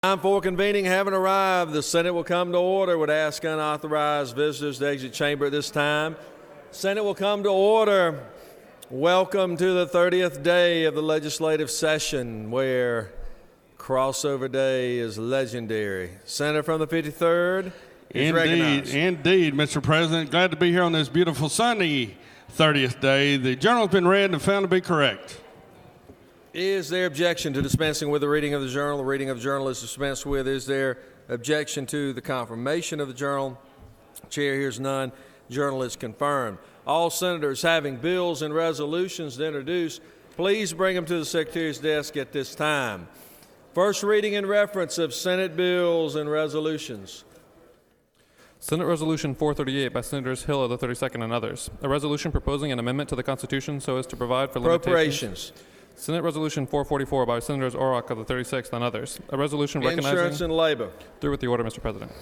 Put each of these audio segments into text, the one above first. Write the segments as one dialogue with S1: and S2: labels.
S1: Time for convening having arrived. The Senate will come to order. Would ask unauthorized visitors to exit chamber at this time. Senate will come to order. Welcome to the 30th day of the legislative session, where crossover day is legendary. Senator from the 53rd is recognized.
S2: Indeed, Mr. President. Glad to be here on this beautiful sunny 30th day. The journal's been read and found to be correct.
S1: Is there objection to dispensing with the reading of the journal? The reading of the journal is dispensed with. Is there objection to the confirmation of the journal? Chair hears none. Journal is confirmed. All senators having bills and resolutions to introduce, please bring them to the Secretary's desk at this time. First reading and reference of Senate bills and resolutions.
S3: Senate Resolution 438 by Senators Hill of the 32nd and others. A resolution proposing an amendment to the Constitution so as to provide for
S1: Appropriations.
S3: Senate Resolution 444 by Senators Orrock of the 36th and others. A resolution recognizing...
S1: Insurance and Labor.
S3: Through with the order, Mr. President.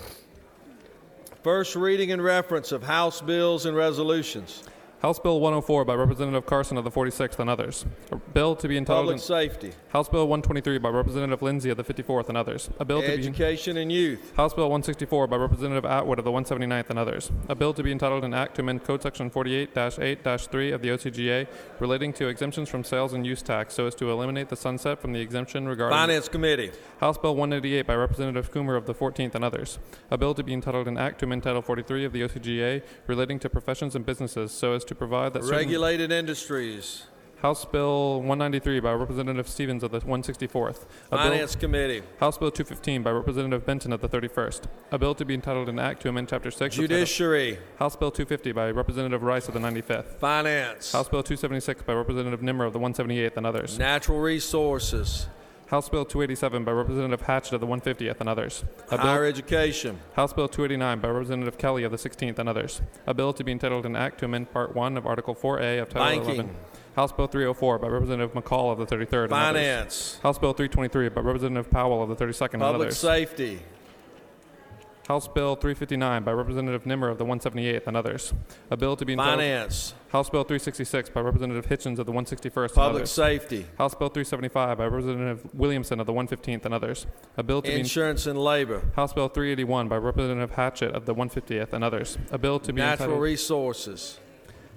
S1: First reading and reference of House bills and resolutions.
S3: House Bill 104 by Representative Carson of the 46th and others. A bill to be entitled...
S1: Public Safety.
S3: House Bill 123 by Representative Lindsay of the 54th and others. A bill to be...
S1: Education and Youth.
S3: House Bill 164 by Representative Atwood of the 179th and others. A bill to be entitled an act to amend Code Section 48-8-3 of the OCGA relating to exemptions from sales and use tax so as to eliminate the sunset from the exemption regarding...
S1: Finance Committee.
S3: House Bill 188 by Representative Coomer of the 14th and others. A bill to be entitled an act to amend Title 43 of the OCGA relating to professions and businesses so as to provide that certain...
S1: Regulated Industries.
S3: House Bill 193 by Representative Stevens of the 164th.
S1: Finance Committee.
S3: House Bill 215 by Representative Benton of the 31st. A bill to be entitled an act to amend Chapter 6.
S1: Judiciary.
S3: House Bill 250 by Representative Rice of the 95th.
S1: Finance.
S3: House Bill 276 by Representative Nimmer of the 178th and others.
S1: Natural Resources.
S3: House Bill 287 by Representative Hatchett of the 150th and others.
S1: Higher Education.
S3: House Bill 289 by Representative Kelly of the 16th and others. A bill to be entitled an act to amend Part 1 of Article 4A of Title 11. House Bill 304 by Representative McCall of the 33rd and others.
S1: Finance.
S3: House Bill 323 by Representative Powell of the 32nd and others.
S1: Public Safety.
S3: House Bill 359 by Representative Nimmer of the 178th and others. A bill to be entitled...
S1: Finance.
S3: House Bill 366 by Representative Hitchens of the 161st and
S1: Public
S3: others.
S1: Safety.
S3: House Bill 375 by Representative Williamson of the 115th and others. A bill to
S1: Insurance and Labor.
S3: House Bill 381 by Representative Hatchett of the 150th and others. A bill to be
S1: Natural
S3: entitled...
S1: Resources.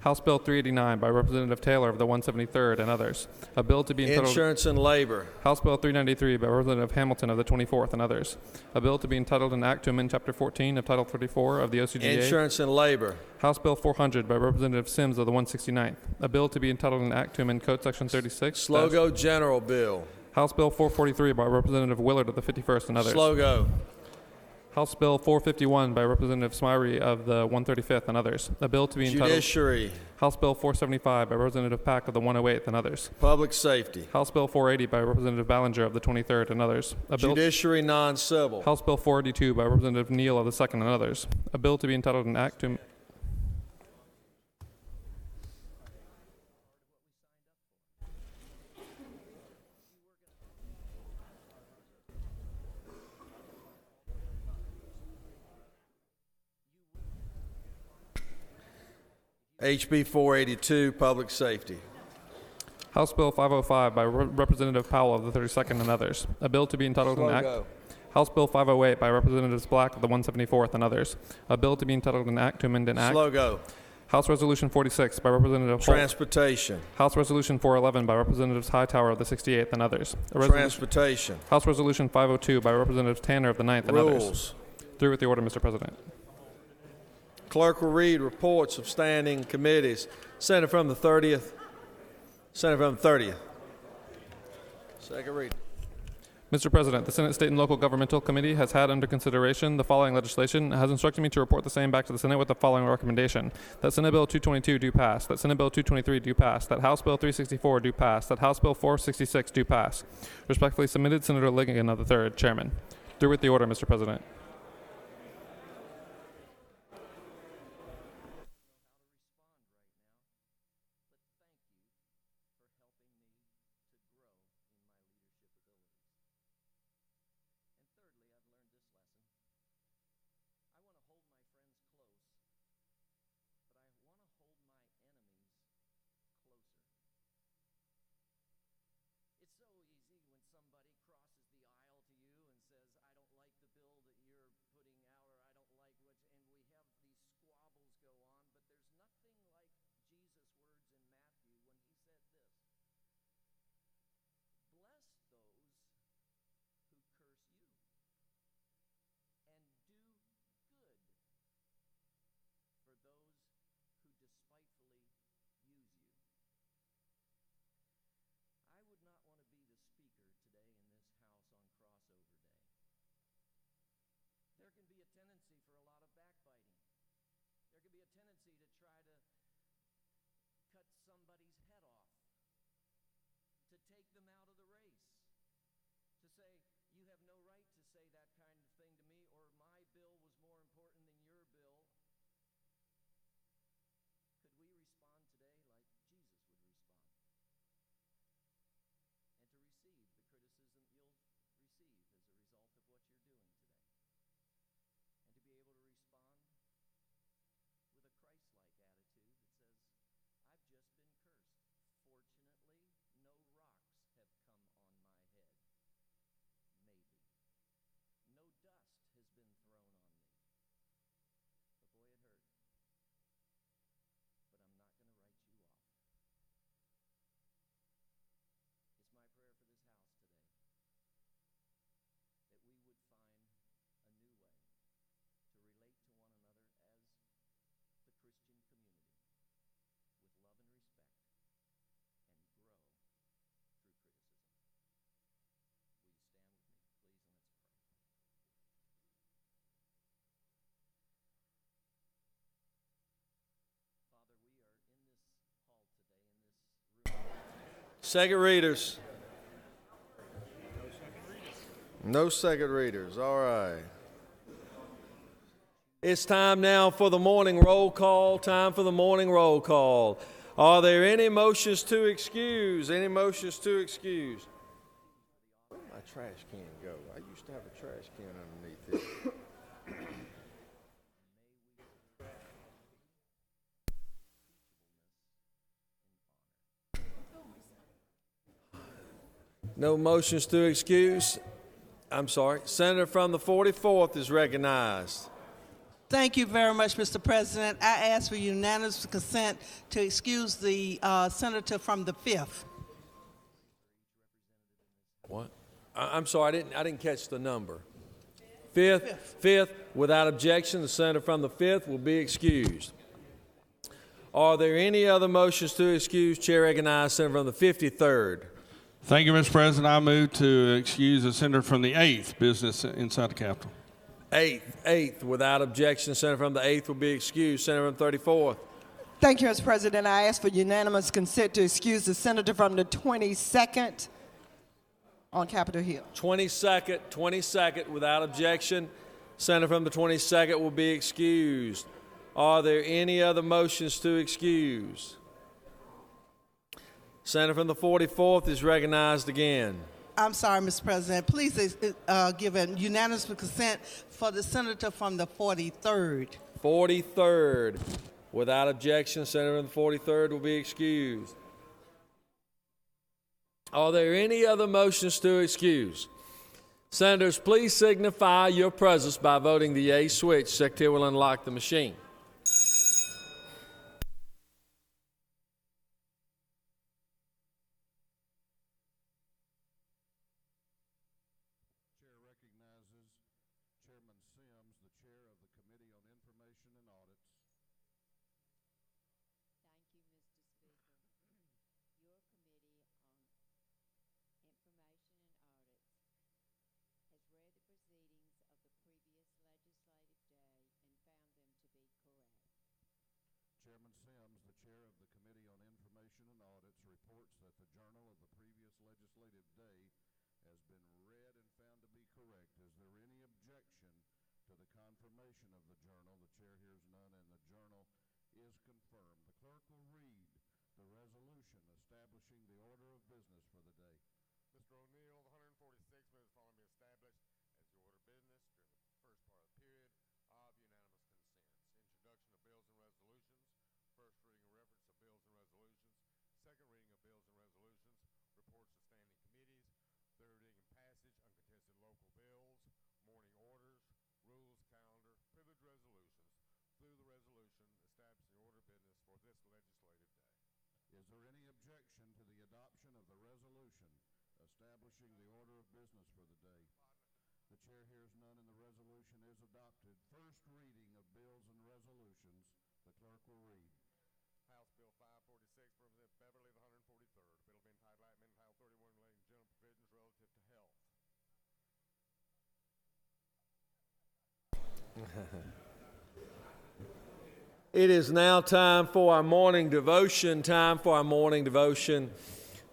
S3: House Bill 389 by Representative Taylor of the 173rd and others. A bill to be entitled...
S1: Insurance and Labor.
S3: House Bill 393 by Representative Hamilton of the 24th and others. A bill to be entitled an act to amend Chapter 14 of Title 34 of the OCGA.
S1: Insurance and Labor.
S3: House Bill 400 by Representative Sims of the 169th. A bill to be entitled an act to amend Code Section 36.
S1: Slogo General Bill.
S3: House Bill 443 by Representative Willard of the 51st and others.
S1: Slogo.
S3: House Bill 451 by Representative Smyrie of the 135th and others. A bill to be entitled...
S1: Judiciary.
S3: House Bill 475 by Representative Pack of the 108th and others.
S1: Public Safety.
S3: House Bill 480 by Representative Ballinger of the 23rd and others.
S1: Judiciary Non-Civil.
S3: House Bill 482 by Representative Neal of the 2nd and others. A bill to be entitled an act to...
S1: HB 482, Public Safety.
S3: House Bill 505 by Representative Powell of the 32nd and others. A bill to be entitled an act... House Bill 508 by Representatives Black of the 174th and others. A bill to be entitled an act to amend an act...
S1: Slogo.
S3: House Resolution 46 by Representative Holt.
S1: Transportation.
S3: House Resolution 411 by Representatives Hightower of the 68th and others.
S1: Transportation.
S3: House Resolution 502 by Representatives Tanner of the 9th and others.
S1: Rules.
S3: Through with the order, Mr. President.
S1: Clerk will read reports of standing committees. Senator from the 30th. Senator from the 30th. Second reading.
S3: Mr. President, the Senate State and Local Governmental Committee has had under consideration the following legislation and has instructed me to report the same back to the Senate with the following recommendation. That Senate Bill 222 do pass. That Senate Bill 223 do pass. That House Bill 364 do pass. That House Bill 466 do pass. Respectfully submitted, Senator Ligon of the 3rd, Chairman. Through with the order, Mr. President.
S4: It's so easy when somebody crosses the aisle to you and says, them out of the race. To say, you have no right to say that kind of thing to me, or my bill was more important than your bill. Could we respond today like Jesus would respond? And to receive the criticism you'll receive as a result of what you're doing today. And to be able to respond with a Christ-like attitude that says, I've just been cursed. Fortunately, no rocks have come on my head. Maybe. No dust has been thrown on me. But boy, it hurt. But I'm not going to write you off. It's my prayer for this house today that we would find a new way to relate to one another as the Christian community with love and respect and grow through criticism. Will you stand with me, please, and let's pray. Father, we are in this hall today, in this room.
S1: Second readers. No second readers. All right. It's time now for the morning roll call. Time for the morning roll call. Are there any motions to excuse? Any motions to excuse? Where did my trash can go? I used to have a trash can underneath it. No motions to excuse. I'm sorry. Senator from the 44th is recognized.
S5: Thank you very much, Mr. President. I ask for unanimous consent to excuse the senator from the 5th.
S1: What? I'm sorry, I didn't catch the number. Fifth. Without objection, the senator from the 5th will be excused. Are there any other motions to excuse? Chair recognizes senator from the 53rd.
S2: Thank you, Mr. President. I move to excuse the senator from the 8th business inside the Capitol.
S1: Eighth. Without objection, the senator from the 8th will be excused. Senator from the 34th.
S6: Thank you, Mr. President. I ask for unanimous consent to excuse the senator from the 22nd on Capitol Hill.
S1: 22nd. Without objection, senator from the 22nd will be excused. Are there any other motions to excuse? Senator from the 44th is recognized again.
S5: I'm sorry, Mr. President. Please give a unanimous consent for the senator from the 43rd.
S1: 43rd. Without objection, senator from the 43rd will be excused. Are there any other motions to excuse? Senators, please signify your presence by voting the yea switch. Secretary will unlock the machine.
S7: Chairman Sims, the chair of the Committee on Information and Audits.
S8: Thank you, Mr. Speaker. Your Committee on Information and Audits has read the proceedings of the previous legislative day and found them to be correct.
S7: Chairman Sims, the chair of the Committee on Information and Audits, reports that the journal of the previous legislative day has been read and found to be correct. Is there any objection to the confirmation of the journal? The chair hears none, and the journal is confirmed. The clerk will read the resolution establishing the order of business for the day.
S9: Mr. O'Neill, the 146 minutes following be established as the order of business during the first part of the period of unanimous consent. Introduction of bills and resolutions. First reading and reference of bills and resolutions. Second reading of bills and resolutions. Reports of standing committees. Third reading and passage, uncontested local bills, morning orders, rules, calendar, privilege resolutions, through the resolution establishing the order of business for this legislative day.
S7: Is there any objection to the adoption of the resolution establishing the order of business for the day? The chair hears none, and the resolution is adopted. First reading of bills and resolutions. The clerk will read.
S9: House Bill 546, Representative Beverly, the 143rd. Bill being entitled Act Amendment Title 31 relating to general provisions relative to health. It
S1: is now time for our morning devotion.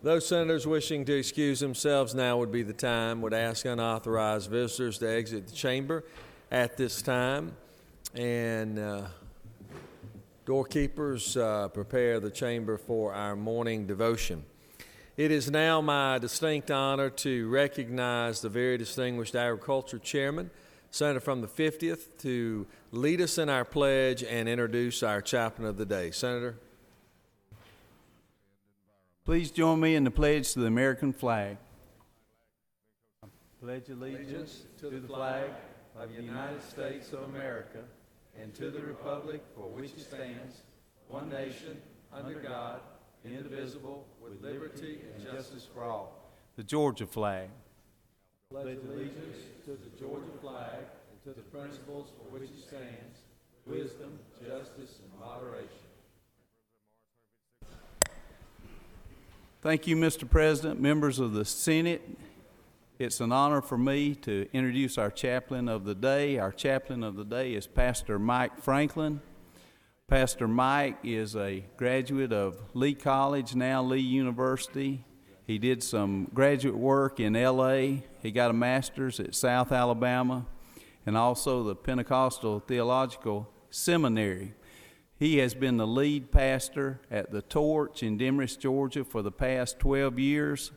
S1: Those senators wishing to excuse themselves now would be the time. Would ask unauthorized visitors to exit the chamber at this time. And doorkeepers, prepare the chamber for our morning devotion. It is now my distinct honor to recognize the very distinguished Agriculture Chairman, Senator from the 50th, to lead us in our pledge and introduce our chaplain of the day. Senator.
S10: Please join me in the pledge to the American flag. I pledge allegiance to the flag of the United States of America and to the republic for which it stands, one nation, under God, indivisible, with liberty and justice for all. The Georgia flag. I pledge allegiance to the Georgia flag and to the principles for which it stands, wisdom, justice, and moderation. Thank you, Mr. President, members of the Senate. It's an honor for me to introduce our chaplain of the day. Our chaplain of the day is Pastor Mike Franklin. Pastor Mike is a graduate of Lee College, now Lee University. He did some graduate work in L.A. He got a master's at South Alabama and also the Pentecostal Theological Seminary. He has been the lead pastor at the Torch in Demorest, Georgia for the past 12 years.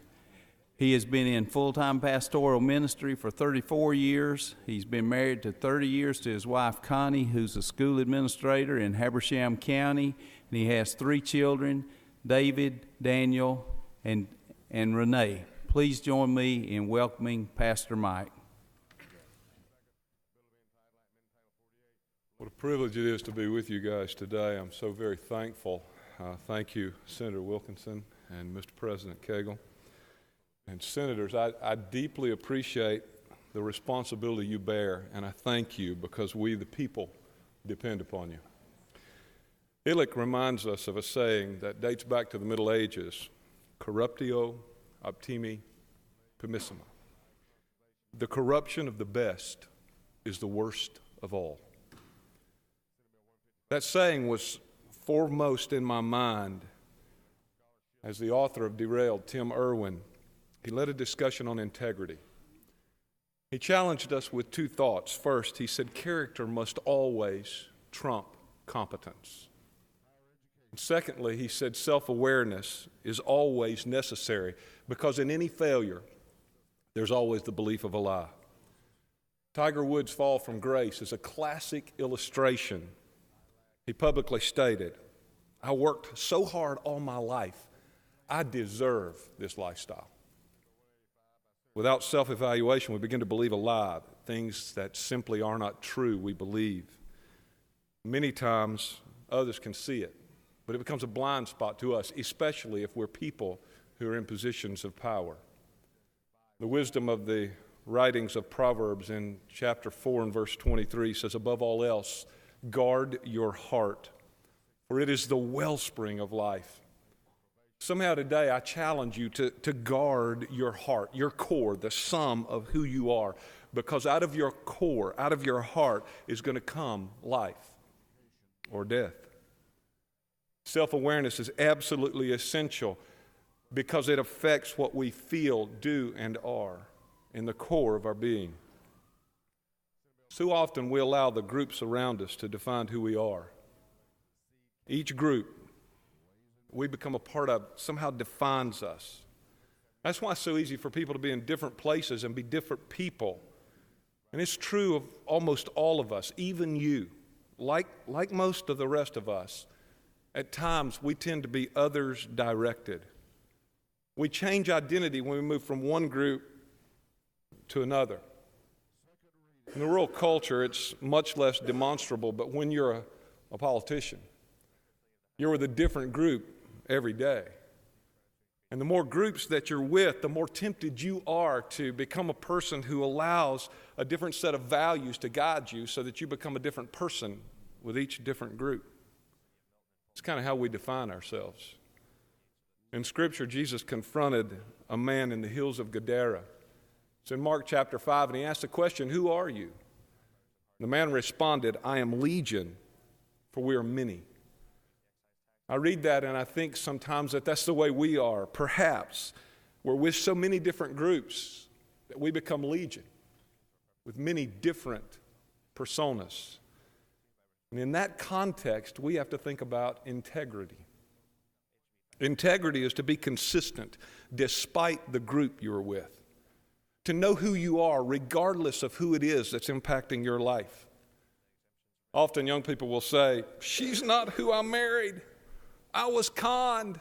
S10: He has been in full-time pastoral ministry for 34 years. He's been married to 30 years to his wife, Connie, who's a school administrator in Habersham County. And he has 3 children, David, Daniel, and Renee. Please join me in welcoming Pastor Mike.
S11: What a privilege it is to be with you guys today. I'm so very thankful. Thank you, Senator Wilkinson and Mr. President Cagle. And Senators, I deeply appreciate the responsibility you bear, and I thank you because we, the people, depend upon you. Illich reminds us of a saying that dates back to the Middle Ages, corruptio optimi primissima. The corruption of the best is the worst of all. That saying was foremost in my mind as the author of Derailed, Tim Irwin, he led a discussion on integrity. He challenged us with 2 thoughts. First, he said character must always trump competence. And secondly, he said self-awareness is always necessary because in any failure, there's always the belief of a lie. Tiger Woods' fall from grace is a classic illustration. He publicly stated, I worked so hard all my life, I deserve this lifestyle. Without self-evaluation, we begin to believe a lie, things that simply are not true, we believe. Many times, others can see it, but it becomes a blind spot to us, especially if we're people who are in positions of power. The wisdom of the writings of Proverbs in chapter 4 and verse 23 says, above all else, guard your heart, for it is the wellspring of life. Somehow today I challenge you to guard your heart, your core, the sum of who you are, because out of your core, out of your heart is going to come life or death. Self-awareness is absolutely essential because it affects what we feel, do, and are in the core of our being. So often we allow the groups around us to define who we are. Each group we become a part of somehow defines us. That's why it's so easy for people to be in different places and be different people. And it's true of almost all of us, even you. Like most of the rest of us, at times we tend to be others directed. We change identity when we move from one group to another. In the rural culture, it's much less demonstrable, but when you're a politician, you're with a different group every day. And the more groups that you're with, the more tempted you are to become a person who allows a different set of values to guide you so that you become a different person with each different group. It's kind of how we define ourselves. In Scripture, Jesus confronted a man in the hills of Gadara. It's in Mark chapter 5, and he asked the question, who are you? The man responded, I am Legion, for we are many. I read that and I think sometimes that that's the way we are. Perhaps we're with so many different groups that we become legion with many different personas. And in that context, we have to think about integrity. Integrity is to be consistent despite the group you're with, to know who you are regardless of who it is that's impacting your life. Often young people will say, "She's not who I married. I was conned."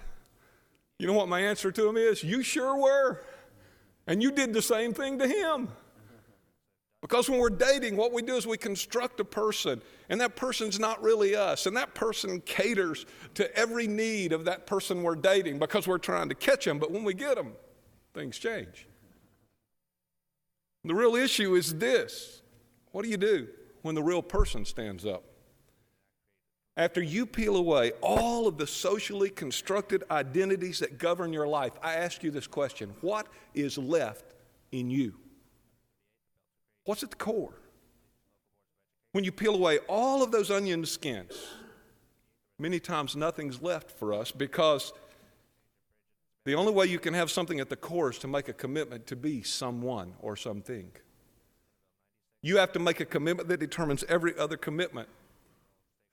S11: You know what my answer to them is? You sure were. And you did the same thing to him. Because when we're dating, what we do is we construct a person, and that person's not really us. And that person caters to every need of that person we're dating because we're trying to catch them. But when we get them, things change. The real issue is this. What do you do when the real person stands up? After you peel away all of the socially constructed identities that govern your life, I ask you this question: what is left in you? What's at the core? When you peel away all of those onion skins, many times nothing's left for us, because the only way you can have something at the core is to make a commitment to be someone or something. You have to make a commitment that determines every other commitment.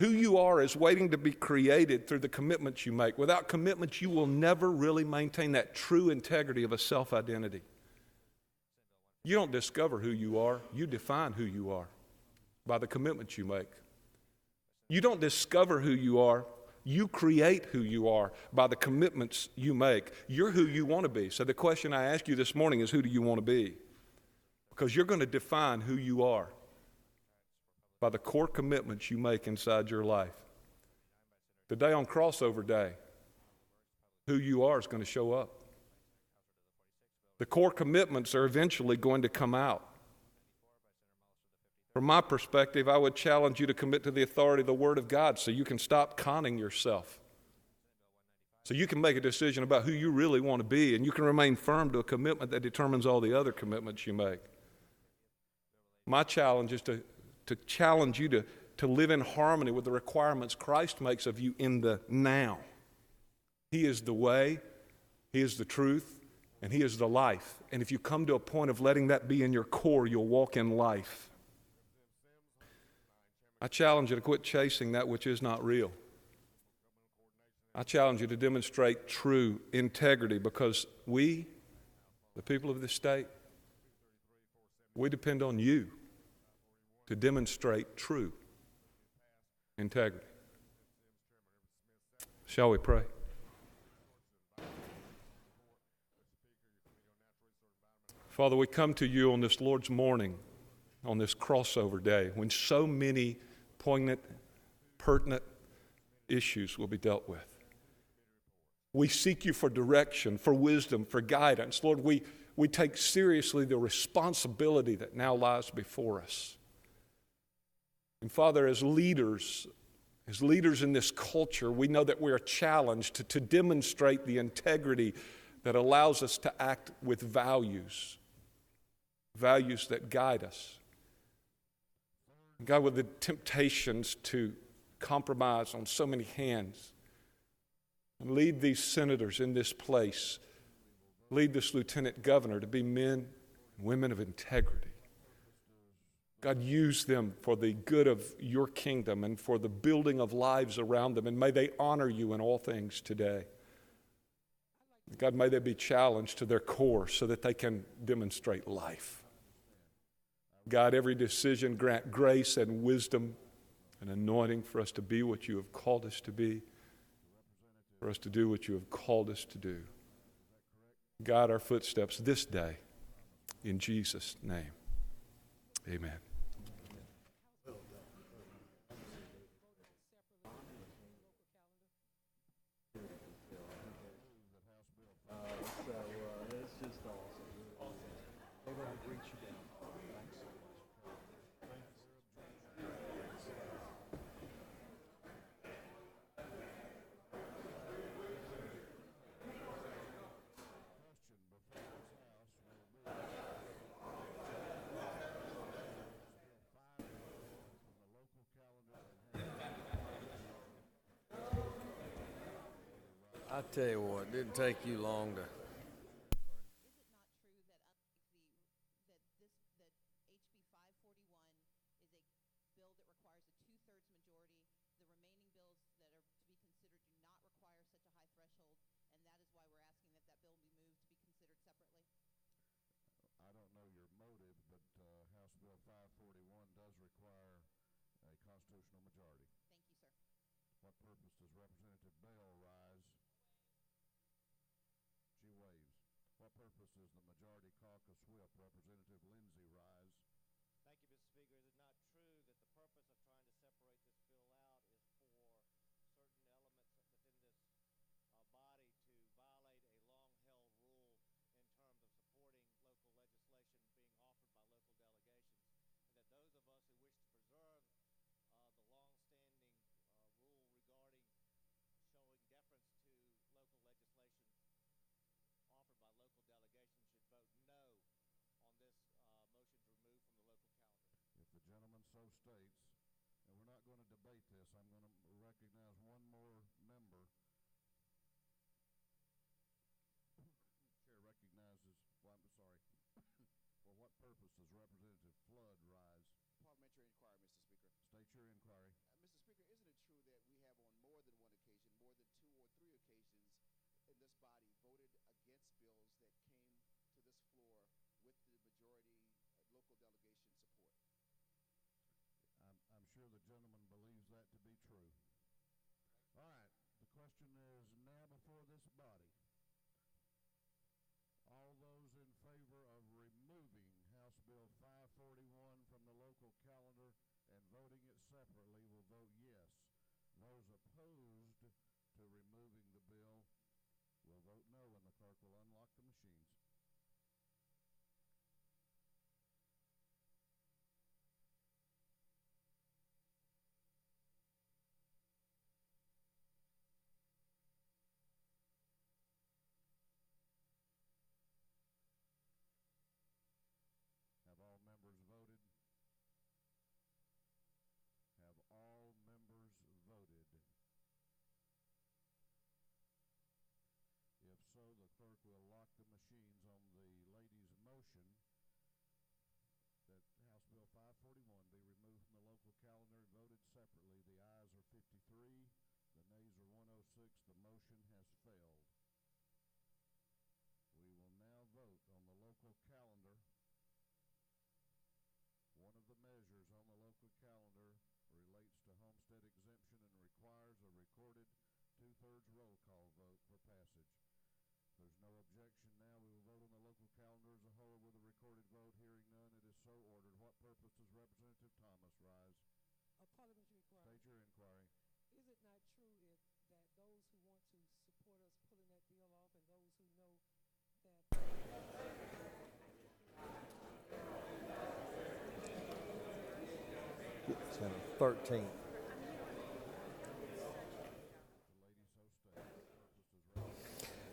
S11: Who you are is waiting to be created through the commitments you make. Without commitments, you will never really maintain that true integrity of a self-identity. You don't discover who you are, you define who you are by the commitments you make. You don't discover who you are, you create who you are by the commitments you make. You're who you want to be. So the question I ask you this morning is, who do you want to be? Because you're going to define who you are by the core commitments you make inside your life. Today on Crossover Day, who you are is going to show up. The core commitments are eventually going to come out. From my perspective, I would challenge you to commit to the authority of the Word of God so you can stop conning yourself. So you can make a decision about who you really want to be, and you can remain firm to a commitment that determines all the other commitments you make. My challenge is to challenge you to live in harmony with the requirements Christ makes of you in the now. He is the way, He is the truth, and He is the life. And if you come to a point of letting that be in your core, you'll walk in life. I challenge you to quit chasing that which is not real. I challenge you to demonstrate true integrity, because we, the people of this state, we depend on you to demonstrate true integrity. Shall we pray? Father, we come to you on this Lord's morning, on this crossover day, when so many poignant, pertinent issues will be dealt with. We seek you for direction, for wisdom, for guidance. Lord, we take seriously the responsibility that now lies before us. And Father, as leaders in this culture, we know that we are challenged to demonstrate the integrity that allows us to act with values that guide us. God, with the temptations to compromise on so many hands, and lead these senators in this place, lead this lieutenant governor to be men and women of integrity. God, use them for the good of your kingdom and for the building of lives around them, and may they honor you in all things today. God, may they be challenged to their core so that they can demonstrate life. God, every decision grant grace and wisdom and anointing for us to be what you have called us to be, for us to do what you have called us to do. Guide our footsteps this day, in Jesus' name. Amen.
S1: I tell you what, it didn't take you long to.
S12: Is it not true that HB 541 is a bill that requires a 2/3 majority? The remaining bills that are to be considered do not require such a high threshold, and that is why we're asking that that bill be moved to be considered separately?
S7: I don't know your motive, but House Bill 541 does require a constitutional majority.
S12: Thank you, sir.
S7: What purpose does Representative Bell rise? She waves. What purpose does the majority caucus whip, Representative Lindsay, rise?
S13: Thank you, Mr. Speaker. Is it not true that the purpose of trying to separate this bill out is for certain elements within this body to violate a long-held rule in terms of supporting local legislation being offered by local delegations, and that those of us who wish to preserve the long-standing rule regarding showing deference to local legislation offered by local delegations should vote no on this motion to remove from the local calendar.
S7: If the gentleman so states, and we're not going to debate this, I'm going to recognize one more member. Chair recognizes, well, I'm sorry, for what purpose does Representative Flood rise?
S14: Parliamentary inquiry, Mr. Speaker.
S7: State your inquiry.
S14: Mr. Speaker, isn't it true that we have on more than one occasion, more than 2 or 3 occasions in this body, voted against bills that came to this floor with the majority local delegation support?
S7: I'm sure the gentleman believes that to be true. All right, the question is now before this body. All those in favor of removing House Bill 541 from the local calendar and voting it separately will vote yes. Those opposed to removing the bill will vote no, and the clerk will unlock the machines. Have all members voted? Have all members voted? If so, the clerk will lock the machines on the lady's motion that House Bill 541 be removed from the local calendar and voted separately. The ayes are 53, the nays are 106. The motion has failed. We will now vote on the local calendar. One of the measures on the local calendar relates to homestead exemption and requires a recorded 2/3 roll call vote for passage. If there's no objection, now we will vote on the local calendar as a whole with a recorded vote. Hearing none, it is so ordered. What purpose does Representative Thomas rise?
S15: A parliamentary inquiry.
S7: State your inquiry.
S15: Is it not true that those who want to support us pulling that bill off and those who know that
S1: Senator 13th.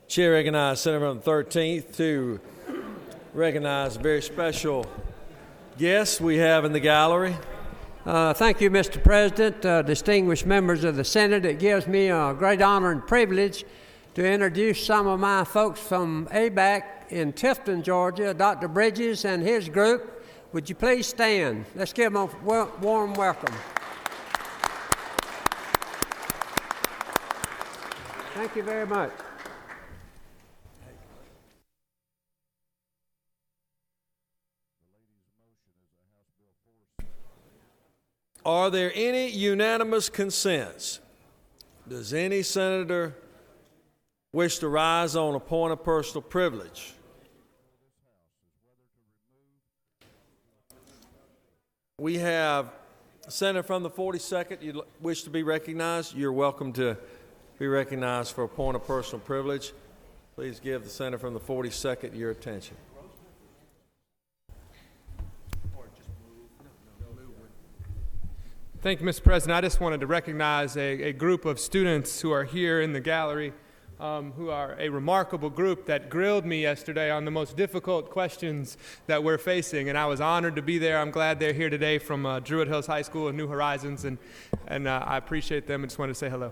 S1: Chair recognizes Senator from the 13th to recognize a very special guest we have in the gallery.
S16: Thank you, Mr. President, distinguished members of the Senate. It gives me a great honor and privilege to introduce some of my folks from ABAC in Tifton, Georgia, Dr. Bridges and his group. Would you please stand? Let's give them a warm welcome. Thank you very much.
S1: Are there any unanimous consents? Does any senator wish to rise on a point of personal privilege? We have a senator from the 42nd. You wish to be recognized? You're welcome to be recognized for a point of personal privilege. Please give the senator from the 42nd your attention.
S17: Thank you, Mr. President. I just wanted to recognize a group of students who are here in the gallery, who are a remarkable group that grilled me yesterday on the most difficult questions that we're facing, and I was honored to be there. I'm glad they're here today from Druid Hills High School and New Horizons, and I appreciate them and just wanted to say hello.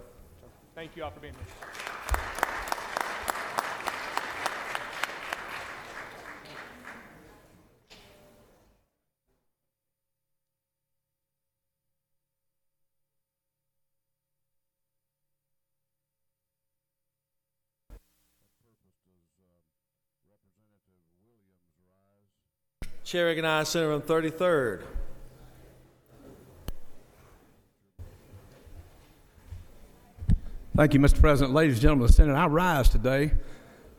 S17: Thank you all for being here.
S1: Chair recognizes Senator from the 33rd.
S18: Thank you, Mr. President. Ladies and gentlemen of the Senate, I rise today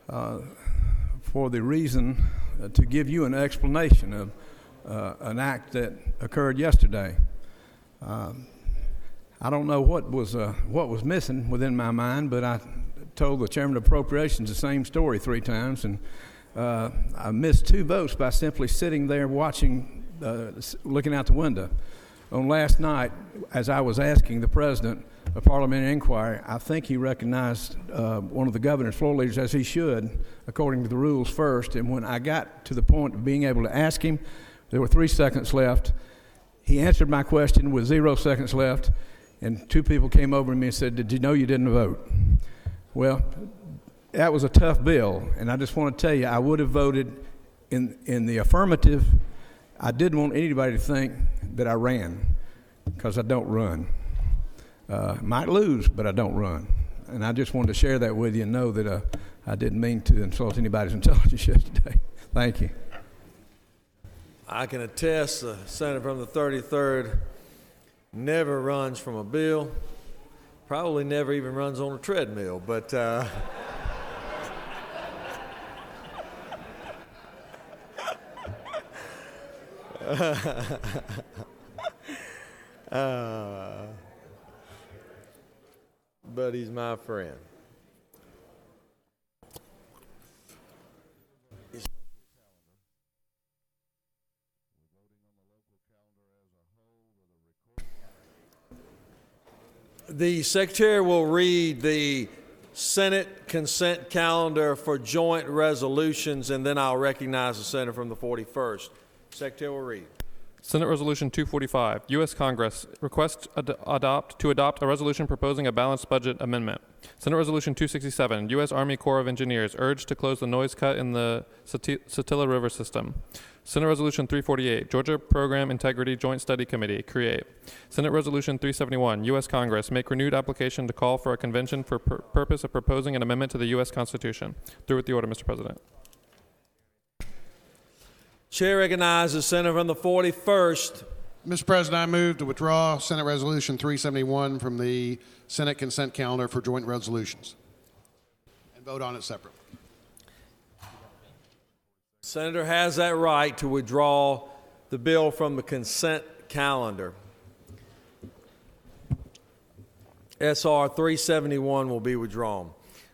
S18: for the reason to give you an explanation of an act that occurred yesterday. I don't know what was missing within my mind, but I told the Chairman of Appropriations the same story 3 times, and I missed 2 votes by simply sitting there watching, looking out the window. On last night, as I was asking the President a parliamentary inquiry, I think he recognized one of the governor's floor leaders, as he should, according to the rules first, and when I got to the point of being able to ask him, there were 3 seconds left. He answered my question with 0 seconds left, and 2 people came over to me and said, "Did you know you didn't vote?" Well, that was a tough bill, and I just want to tell you, I would have voted in the affirmative. I didn't want anybody to think that I ran, because I don't run. Might lose, but I don't run. And I just wanted to share that with you and know that I didn't mean to insult anybody's intelligence yesterday. Thank you.
S1: I can attest the senator from the 33rd never runs from a bill, probably never even runs on a treadmill, but but he's my friend. The Secretary will read the Senate consent calendar for joint resolutions, and then I'll recognize the senator from the 41st. Secretary will read.
S3: Senate Resolution 245, U.S. Congress request to adopt a resolution proposing a balanced budget amendment. Senate Resolution 267, U.S. Army Corps of Engineers urged to close the noise cut in the Satilla River system. Senate Resolution 348, Georgia Program Integrity Joint Study Committee, create. Senate Resolution 371, U.S. Congress make renewed application to call for a convention for purpose of proposing an amendment to the U.S. Constitution. Through with the order, Mr. President.
S1: Chair recognizes Senator from the 41st.
S19: Mr. President, I move to withdraw Senate Resolution 371 from the Senate consent calendar for joint resolutions and vote on it separately.
S1: Senator has that right to withdraw the bill from the consent calendar. SR 371 will be withdrawn.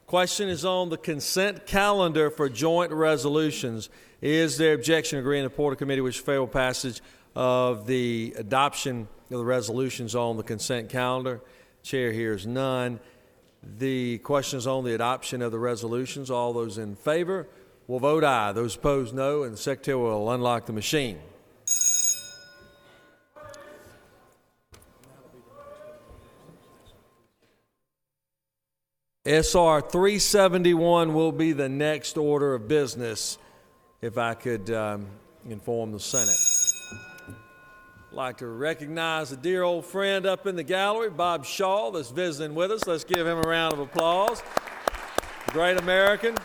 S1: Question is on the consent calendar for joint resolutions. Is there objection to agree in the Porter Committee which favorable passage of the adoption of the resolutions on the consent calendar? Chair hears none. The question is on the adoption of the resolutions. All those in favor will vote aye. Those opposed, no, and the Secretary will unlock the machine. SR 371 will be the next order of business, if I could inform the Senate. I'd like to recognize a dear old friend up in the gallery, Bob Shaw, that's visiting with us. Let's give him a round of applause. Great American.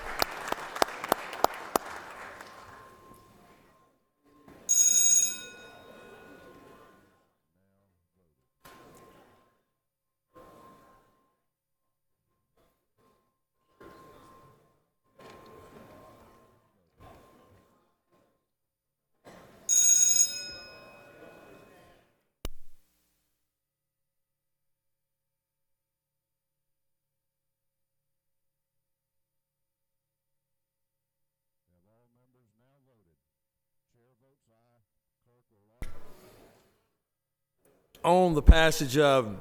S1: On the passage of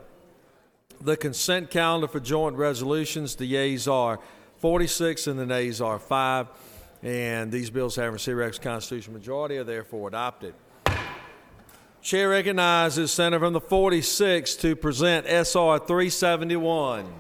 S1: the consent calendar for joint resolutions, the yeas are 46 and the nays are 5, and these bills having received requisite constitutional majority are therefore adopted. Chair recognizes Senator from the 46 to present SR 371.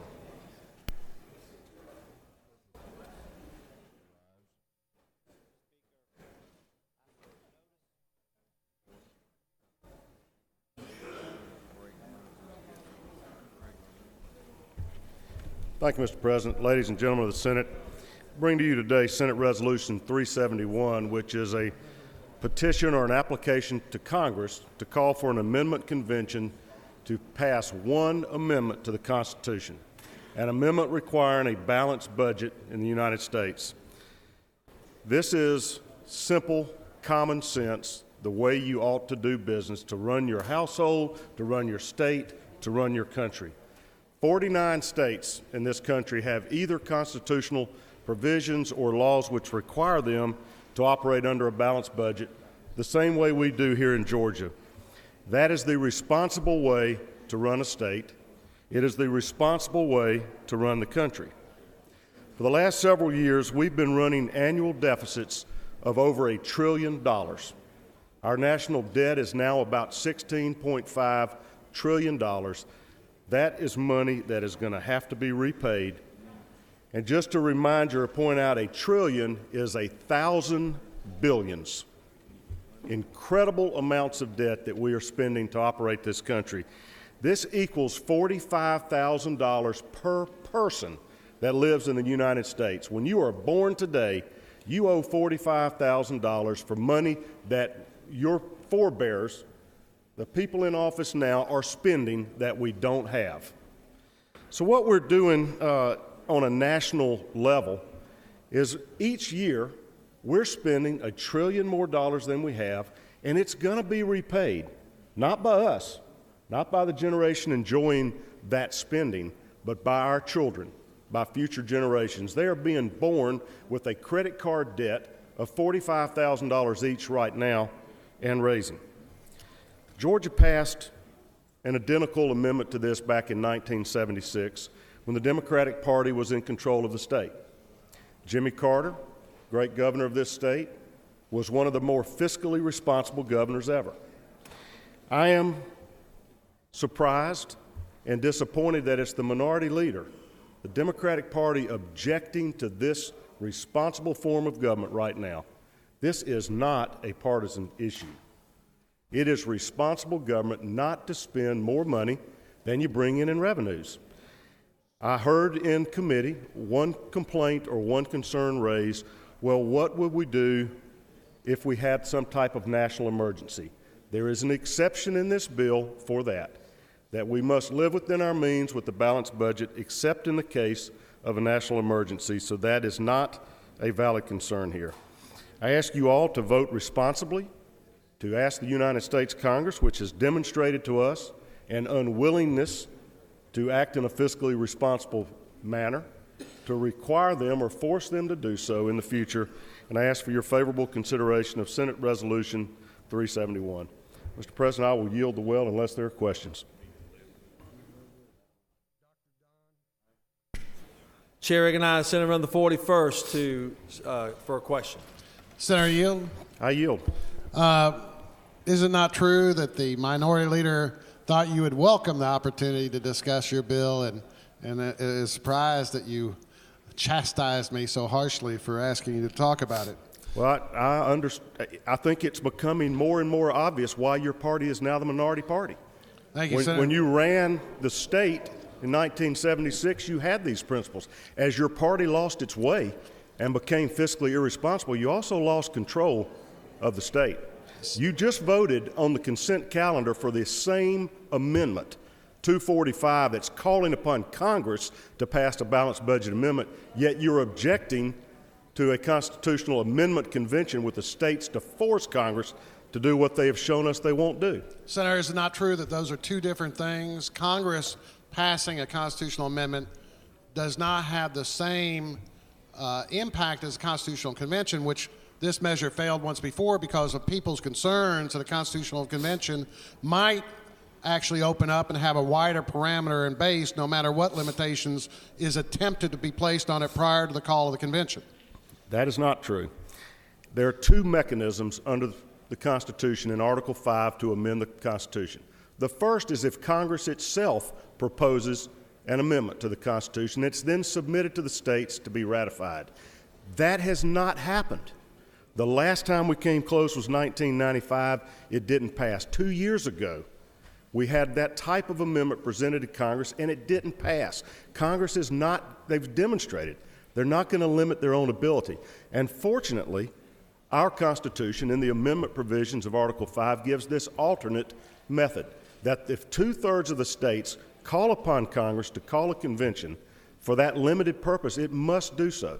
S20: Thank you, Mr. President. Ladies and gentlemen of the Senate, I bring to you today Senate Resolution 371, which is a
S7: petition or an application to Congress to call for an amendment convention to pass one amendment to the Constitution, an amendment requiring a balanced budget in the United States. This is simple, common sense, the way you ought to do business, to run your household, to run your state, to run your country. 49 states in this country have either constitutional provisions or laws which require them to operate under a balanced budget the same way we do here in Georgia. That is the responsible way to run a state. It is the responsible way to run the country. For the last several years, we've been running annual deficits of over $1 trillion. Our national debt is now about $16.5 trillion. That is money that is going to have to be repaid. And just to remind you or point out, $1 trillion is 1,000 billions. Incredible amounts of debt that we are spending to operate this country. This equals $45,000 per person that lives in the United States. When you are born today, you owe $45,000 for money that your forebears, the people in office now, are spending that we don't have. So what we're doing on a national level is each year we're spending $1 trillion more than we have, and it's going to be repaid, not by us, not by the generation enjoying that spending, but by our children, by future generations. They are being born with a credit card debt of $45,000 each right now and raising. Georgia passed an identical amendment to this back in 1976 when the Democratic Party was in control of the state. Jimmy Carter, great governor of this state, was one of the more fiscally responsible governors ever. I am surprised and disappointed that it's the minority leader, the Democratic Party, objecting to this responsible form of government right now. This is not a partisan issue. It is responsible government not to spend more money than you bring in revenues. I heard in committee one complaint or one concern raised, well, what would we do if we had some type of national emergency? There is an exception in this bill for that we must live within our means with the balanced budget, except in the case of a national emergency, so that is not a valid concern here. I ask you all to vote responsibly, to ask the United States Congress, which has demonstrated to us an unwillingness to act in a fiscally responsible manner, to require them or force them to do so in the future, and I ask for your favorable consideration of Senate Resolution 371. Mr. President, I will yield the well unless there are questions.
S1: Chair recognizes Senator from the 41st for a question.
S19: Senator Yield?
S7: I yield.
S19: Is it not true that the minority leader thought you would welcome the opportunity to discuss your bill and is surprised that you chastised me so harshly for asking you to talk about it?
S7: Well, I think it's becoming more and more obvious why your party is now the minority party.
S19: Thank you, Senator.
S7: When you ran the state in 1976, you had these principles. As your party lost its way and became fiscally irresponsible, you also lost control of the state. You just voted on the consent calendar for the same amendment, 245, that's calling upon Congress to pass a balanced budget amendment, yet you're objecting to a constitutional amendment convention with the states to force Congress to do what they have shown us they won't do.
S19: Senator, is it not true that those are two different things? Congress passing a constitutional amendment does not have the same impact as a constitutional convention, which this measure failed once before because of people's concerns that a constitutional convention might actually open up and have a wider parameter and base no matter what limitations is attempted to be placed on it prior to the call of the convention.
S7: That is not true. There are two mechanisms under the Constitution in Article 5 to amend the Constitution. The first is if Congress itself proposes an amendment to the Constitution. It's then submitted to the states to be ratified. That has not happened. The last time we came close was 1995. It didn't pass. 2 years ago, we had that type of amendment presented to Congress, and it didn't pass. Congress is not, they've demonstrated, they're not going to limit their own ability. And fortunately,
S20: Our Constitution, in the amendment provisions of Article 5, gives this alternate method, that if 2/3 of the states call upon Congress to call a convention for that limited purpose, it must do so.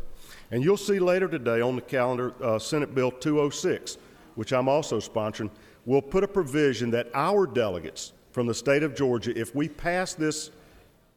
S20: And you'll see later today on the calendar, Senate Bill 206, which I'm also sponsoring, will put a provision that our delegates from the state of Georgia, if we pass this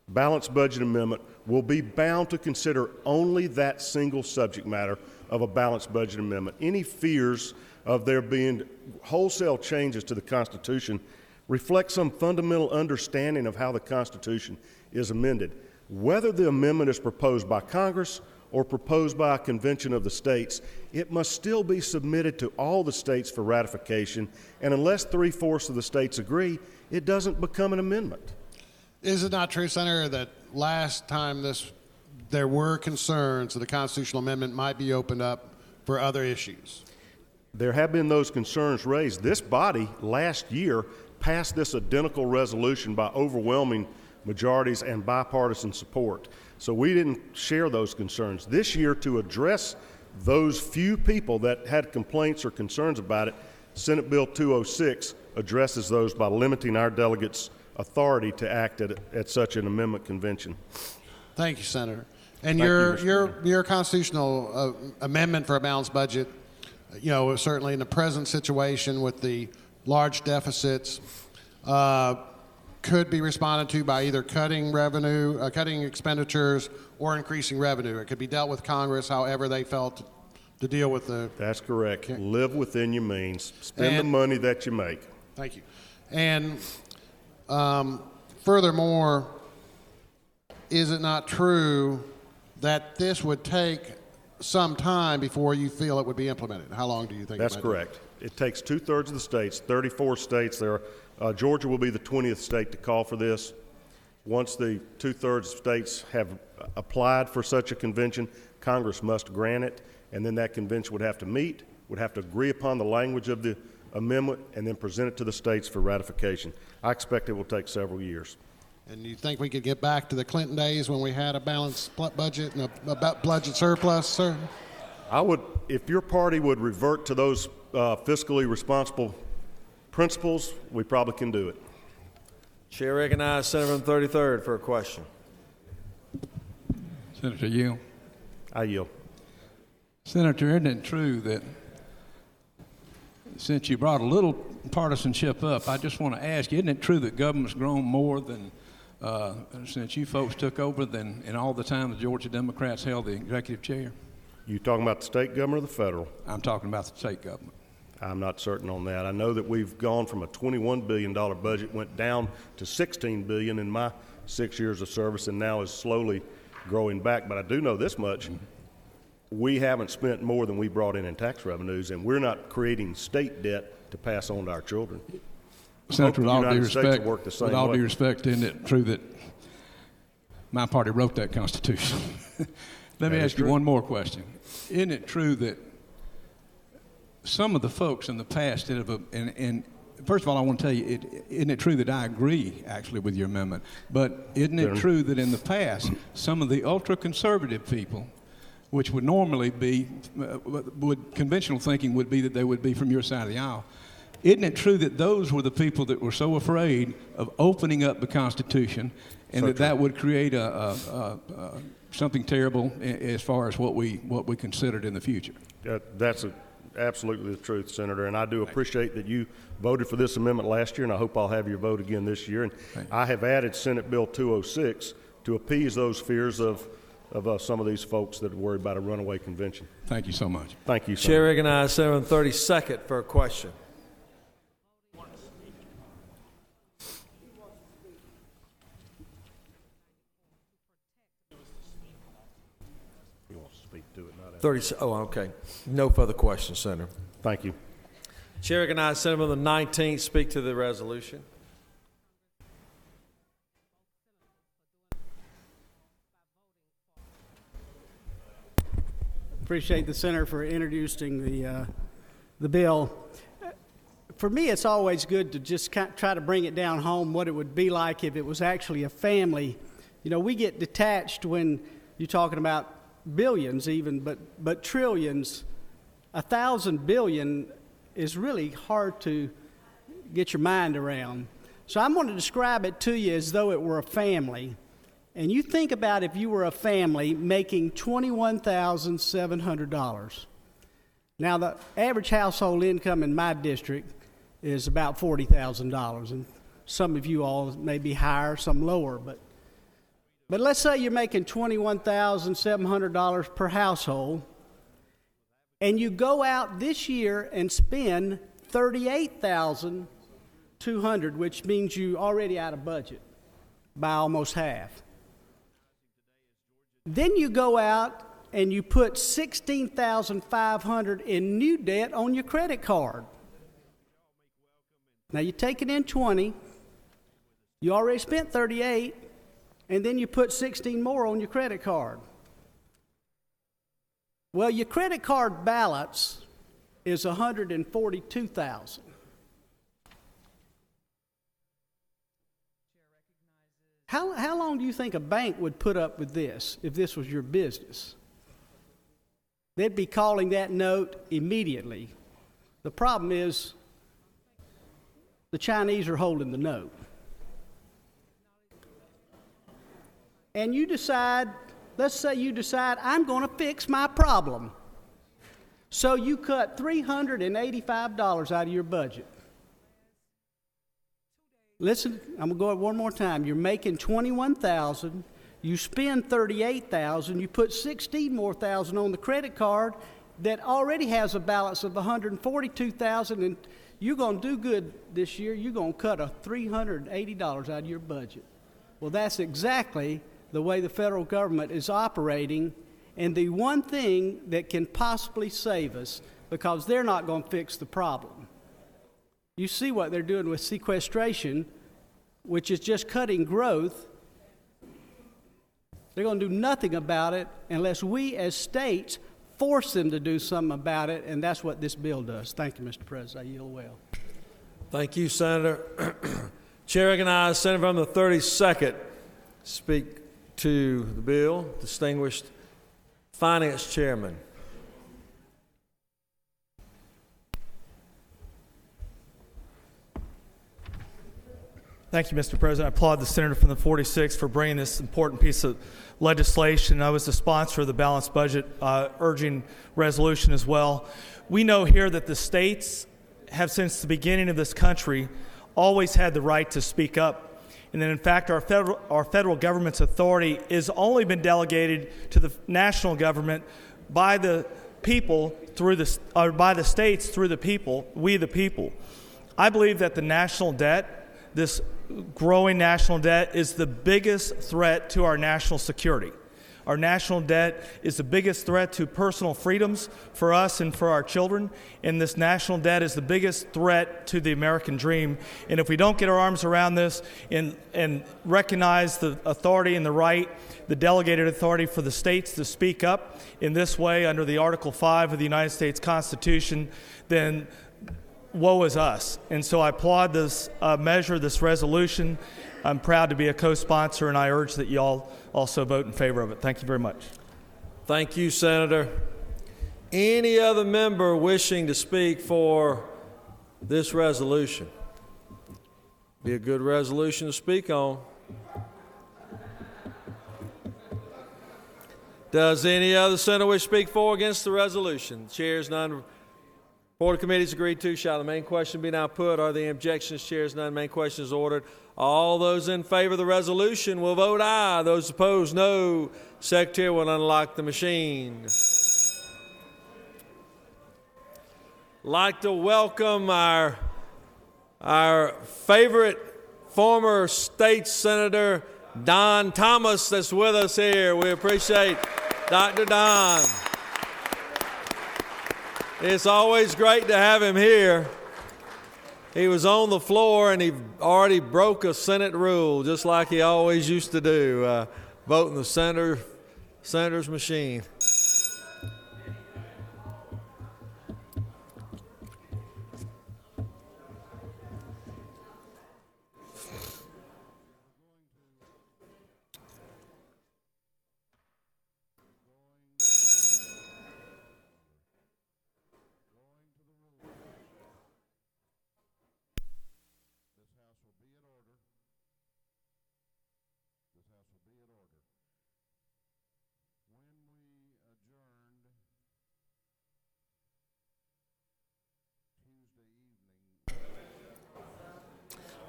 S20: balanced budget amendment, will be bound to consider only that single subject matter of a balanced budget amendment. Any fears of there being wholesale changes to the Constitution reflect some fundamental understanding of how the Constitution is amended. Whether the amendment is proposed by Congress or proposed by a convention of the states, it must still be submitted to all the states for ratification, and unless 3/4 of the states agree, it doesn't become an amendment.
S19: Is it not true, Senator, that last time there were concerns that the constitutional amendment might be opened up for other issues?
S20: There have been those concerns raised. This body last year passed this identical resolution by overwhelming majorities and bipartisan support. So we didn't share those concerns. This year, to address those few people that had complaints or concerns about it, Senate Bill 206 addresses those by limiting our delegates' authority to act at such an amendment convention.
S19: Thank you, Senator. And your constitutional amendment for a balanced budget, certainly in the present situation with the large deficits, could be responded to by either cutting revenue, cutting expenditures, or increasing revenue. It could be dealt with Congress however they felt to deal with the...
S20: That's correct. Live within your means. Spend the money that you make.
S19: Thank you. And furthermore, is it not true that this would take some time before you feel it would be implemented? How long do you think?
S20: That's correct. It takes 2/3 of the states, 34 states. Georgia will be the 20th state to call for this. Once the 2/3 of states have applied for such a convention, Congress must grant it, and then that convention would have to meet, would have to agree upon the language of the amendment, and then present it to the states for ratification. I expect it will take several years.
S19: And you think we could get back to the Clinton days when we had a balanced budget and a budget surplus, sir?
S20: I would, if your party would revert to those fiscally responsible principles, we probably can do it.
S1: Chair recognizes Senator from the 33rd for a question.
S18: Senator Yield.
S20: I yield.
S18: Senator, isn't it true that since you brought a little partisanship up, I just want to ask you, isn't it true that government's grown more than since you folks took over than in all the time the Georgia Democrats held the executive chair?
S20: You talking about the state government or the federal?
S18: I'm talking about the state government.
S20: I'm not certain on that. I know that we've gone from a $21 billion budget, went down to $16 billion in my 6 years of service, and now is slowly growing back. But I do know this much. We haven't spent more than we brought in tax revenues, and we're not creating state debt to pass on to our children.
S18: Senator, with all due respect, isn't it true that my party wrote that Constitution? Let me ask you one more question. Isn't it true that some of the folks in the past that have, and first of all, I want to tell you, isn't it true that I agree actually with your amendment, but isn't it true that in the past, some of the ultra-conservative people, which would normally be, conventional thinking would be that they would be from your side of the aisle, isn't it true that those were the people that were so afraid of opening up the Constitution and that would create something terrible as far as what we considered in the future?
S20: That's absolutely the truth, Senator, and I do appreciate that you voted for this amendment last year, and I hope I'll have your vote again this year. And I have added Senate Bill 206 to appease those fears of some of these folks that are worried about a runaway convention.
S18: Thank you so much.
S20: Thank you,
S1: Chair recognizes Senator from the 32nd for a question.
S20: You want to speak to it, not
S1: 30. Oh, okay. No further questions, Senator.
S20: Thank you.
S1: Chair recognizes Senator from the 19th. Speak to the resolution.
S21: Appreciate the Senator for introducing the bill. For me, it's always good to just try to bring it down home what it would be like if it was actually a family. You know, we get detached when you're talking about billions even, but trillions 1,000 billion is really hard to get your mind around. So I'm going to describe it to you as though it were a family. And you think about if you were a family making $21,700. Now, the average household income in my district is about $40,000. And some of you all may be higher, some lower. But let's say you're making $21,700 per household, and you go out this year and spend $38,200, which means you already out of budget by almost half. Then you go out and you put $16,500 in new debt on your credit card. Now you take it in 20, you already spent 38, and then you put 16 more on your credit card. Well, your credit card balance is $142,000. How long do you think a bank would put up with this if this was your business? They'd be calling that note immediately. The problem is the Chinese are holding the note. And you decide, let's say you decide, I'm going to fix my problem. So you cut $385 out of your budget. Listen, I'm going to go it one more time. You're making $21,000. You spend $38,000. You put $16,000 more on the credit card that already has a balance of $142,000, and you're going to do good this year. You're going to cut $380 out of your budget. Well, that's exactly the way the federal government is operating, and the one thing that can possibly save us, because they're not going to fix the problem. You see what they're doing with sequestration, which is just cutting growth. They're going to do nothing about it unless we as states force them to do something about it, and that's what this bill does. Thank you, Mr. President. I yield well.
S1: Thank you, Senator. Chair recognizes Senator from the 32nd speak to the bill. Distinguished Finance Chairman.
S4: Thank you, Mr. President. I applaud the Senator from the 46th for bringing this important piece of legislation. I was the sponsor of the balanced budget urging resolution as well. We know here that the states have, since the beginning of this country, always had the right to speak up. And then, in fact, our federal government's authority has only been delegated to the national government by the people through by the states through the people, we the people. I believe that the national debt, this growing national debt, is the biggest threat to our national security. Our national debt is the biggest threat to personal freedoms for us and for our children, and this national debt is the biggest threat to the American dream. And if we don't get our arms around this and recognize the authority and the right, the delegated authority for the states to speak up in this way under the Article 5 of the United States Constitution, then woe is us. And so I applaud this measure, this resolution. I'm proud to be a co-sponsor, and I urge that you all also vote in favor of it. Thank you very much.
S1: Thank you, Senator. Any other member wishing to speak for this resolution? Be a good resolution to speak on. Does any other senator wish to speak for or against the resolution? Chairs none. Board of Committees agreed to. Shall the main question be now put? Are there objections? Chairs none. Main question is ordered. All those in favor of the resolution will vote aye. Those opposed, no. Secretary will unlock the machine. Like to welcome our favorite former state senator, Don Thomas, that's with us here. We appreciate Dr. Don. It's always great to have him here. He was on the floor and he already broke a Senate rule, just like he always used to do, voting the senator's machine.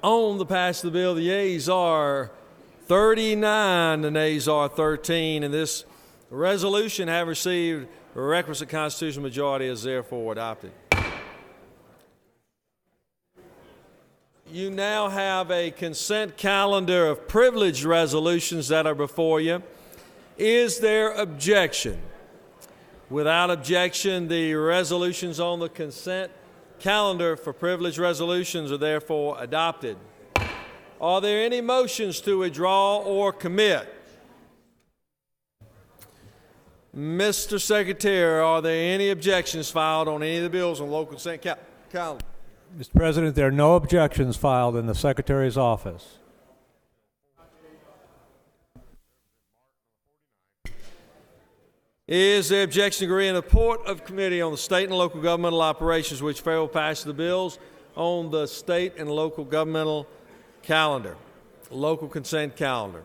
S1: On the passage of the bill, the yeas are 39, the nays are 13, and this resolution have received a requisite constitutional majority is therefore adopted. You now have a consent calendar of privileged resolutions that are before you. Is there objection? Without objection, the resolutions on the consent calendar for privileged resolutions are therefore adopted. Are there any motions to withdraw or commit? Mr. Secretary, are there any objections filed on any of the bills on local consent calendar?
S2: Mr. President, there are no objections filed in the Secretary's office.
S1: Is there objection to agree in the report of committee on the state and local governmental operations which fail passage the bills on the state and local governmental calendar, local consent calendar?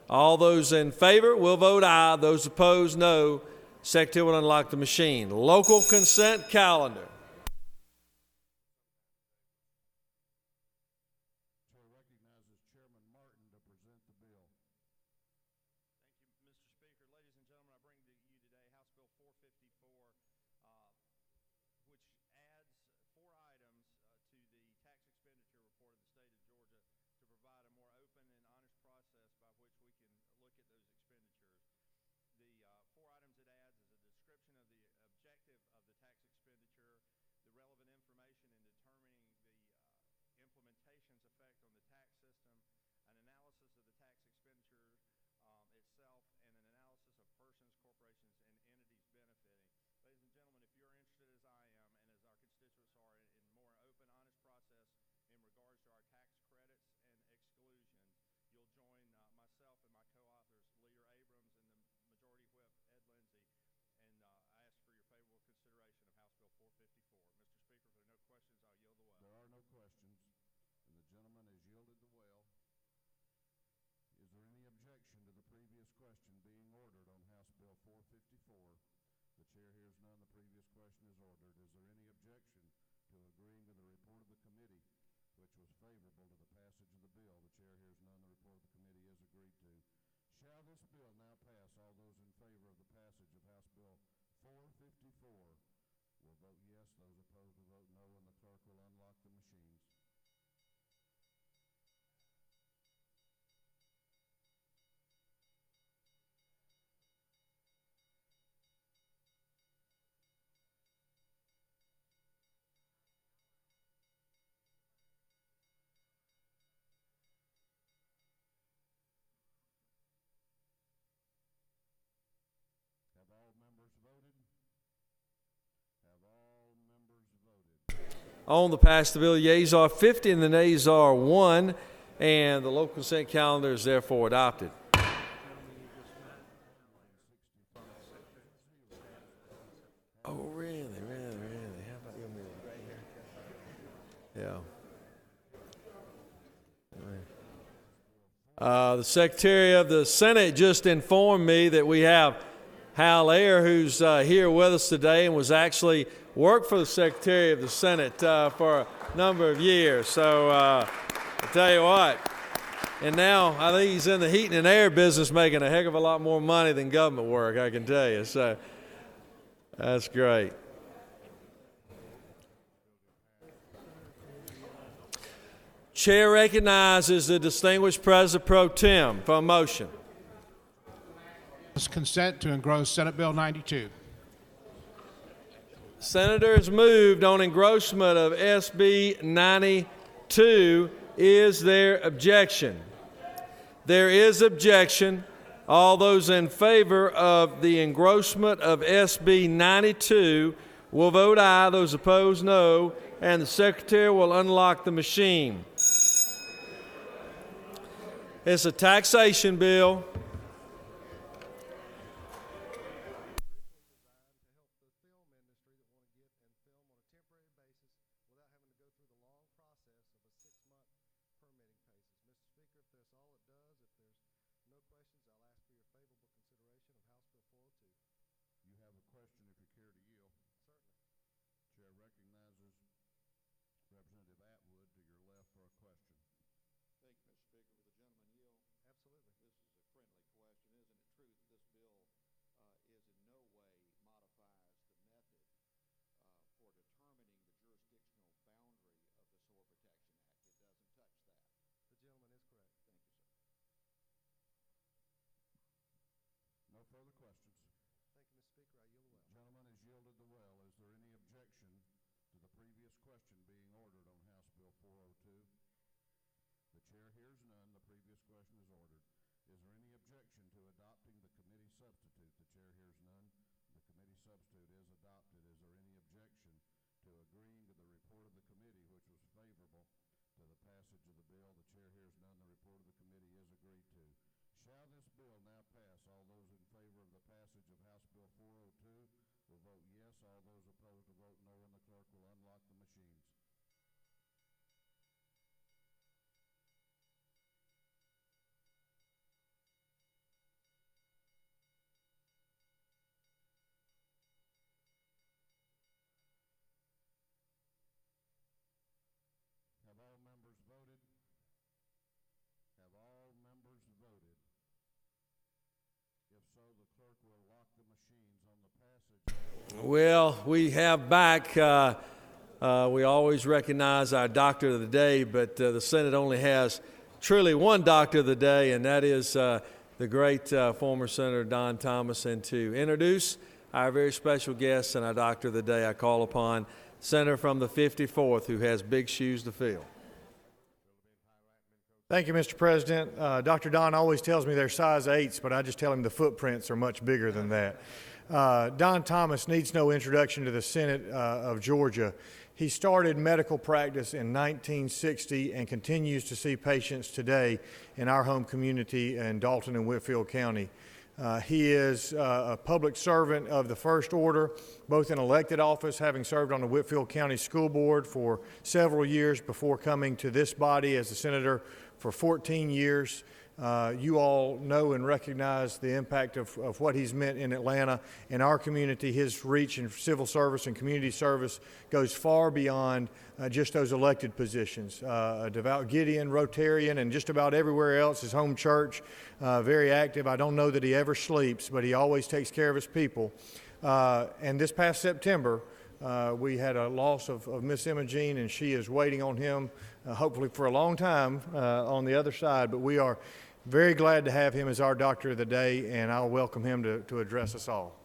S1: All those in favor will vote aye. Those opposed, no. Secretary will unlock the machine. Local consent calendar. On the passage of the bill, the yeas are 50 and the nays are 1, and the local consent calendar is therefore adopted. Oh, really? How about you move right here? Yeah. The Secretary of the Senate just informed me that we have Hal Ayer, who's here with us today and was actually worked for the Secretary of the Senate for a number of years. So I'll tell you what, and now I think he's in the heating and air business making a heck of a lot more money than government work, I can tell you. So that's great. Chair recognizes the distinguished President Pro Tem for a motion.
S22: Consent to engross Senate Bill 92.
S1: Senators moved on engrossment of SB 92. Is there objection? There is objection. All those in favor of the engrossment of SB 92 will vote aye. Those opposed, no. And the Secretary will unlock the machine. It's a taxation bill.
S7: Chair recognizes Representative Atwood to your left for a question. question being ordered on House Bill 402? The chair hears none. The previous question is ordered. Is there any objection to adopting the committee substitute? The chair hears none. The committee substitute is adopted. Is there any objection to agreeing to the report of the committee, which was favorable to the passage of the bill? The chair hears none. The report of the committee is agreed to. Shall this bill now pass? All those in favor of the passage of House Bill 402 will vote yes. All those opposed will vote no, and the clerk will unlock the machines. Have all members voted? Have all members voted? If so, the clerk will lock the machines on the passage.
S1: Well, we have back, we always recognize our doctor of the day, but the Senate only has truly one doctor of the day, and that is the great former Senator Don Thomas. And to introduce our very special guest and our doctor of the day, I call upon Senator from the 54th, who has big shoes to fill.
S5: Thank you, Mr. President. Dr. Don always tells me they're size 8s, but I just tell him the footprints are much bigger than that. Don Thomas needs no introduction to the Senate of Georgia. He started medical practice in 1960 and continues to see patients today in our home community in Dalton and Whitfield County. He is a public servant of the first order, both in elected office, having served on the Whitfield County School Board for several years before coming to this body as a senator for 14 years. You all know and recognize the impact of what he's meant in Atlanta. In our community, his reach in civil service and community service goes far beyond just those elected positions. A devout Gideon, Rotarian, and just about everywhere else, his home church, very active. I don't know that he ever sleeps, but he always takes care of his people. And this past September, we had a loss of Miss Imogene, and she is waiting on him, hopefully for a long time on the other side. But we are very glad to have him as our doctor of the day, and I'll welcome him to address us all.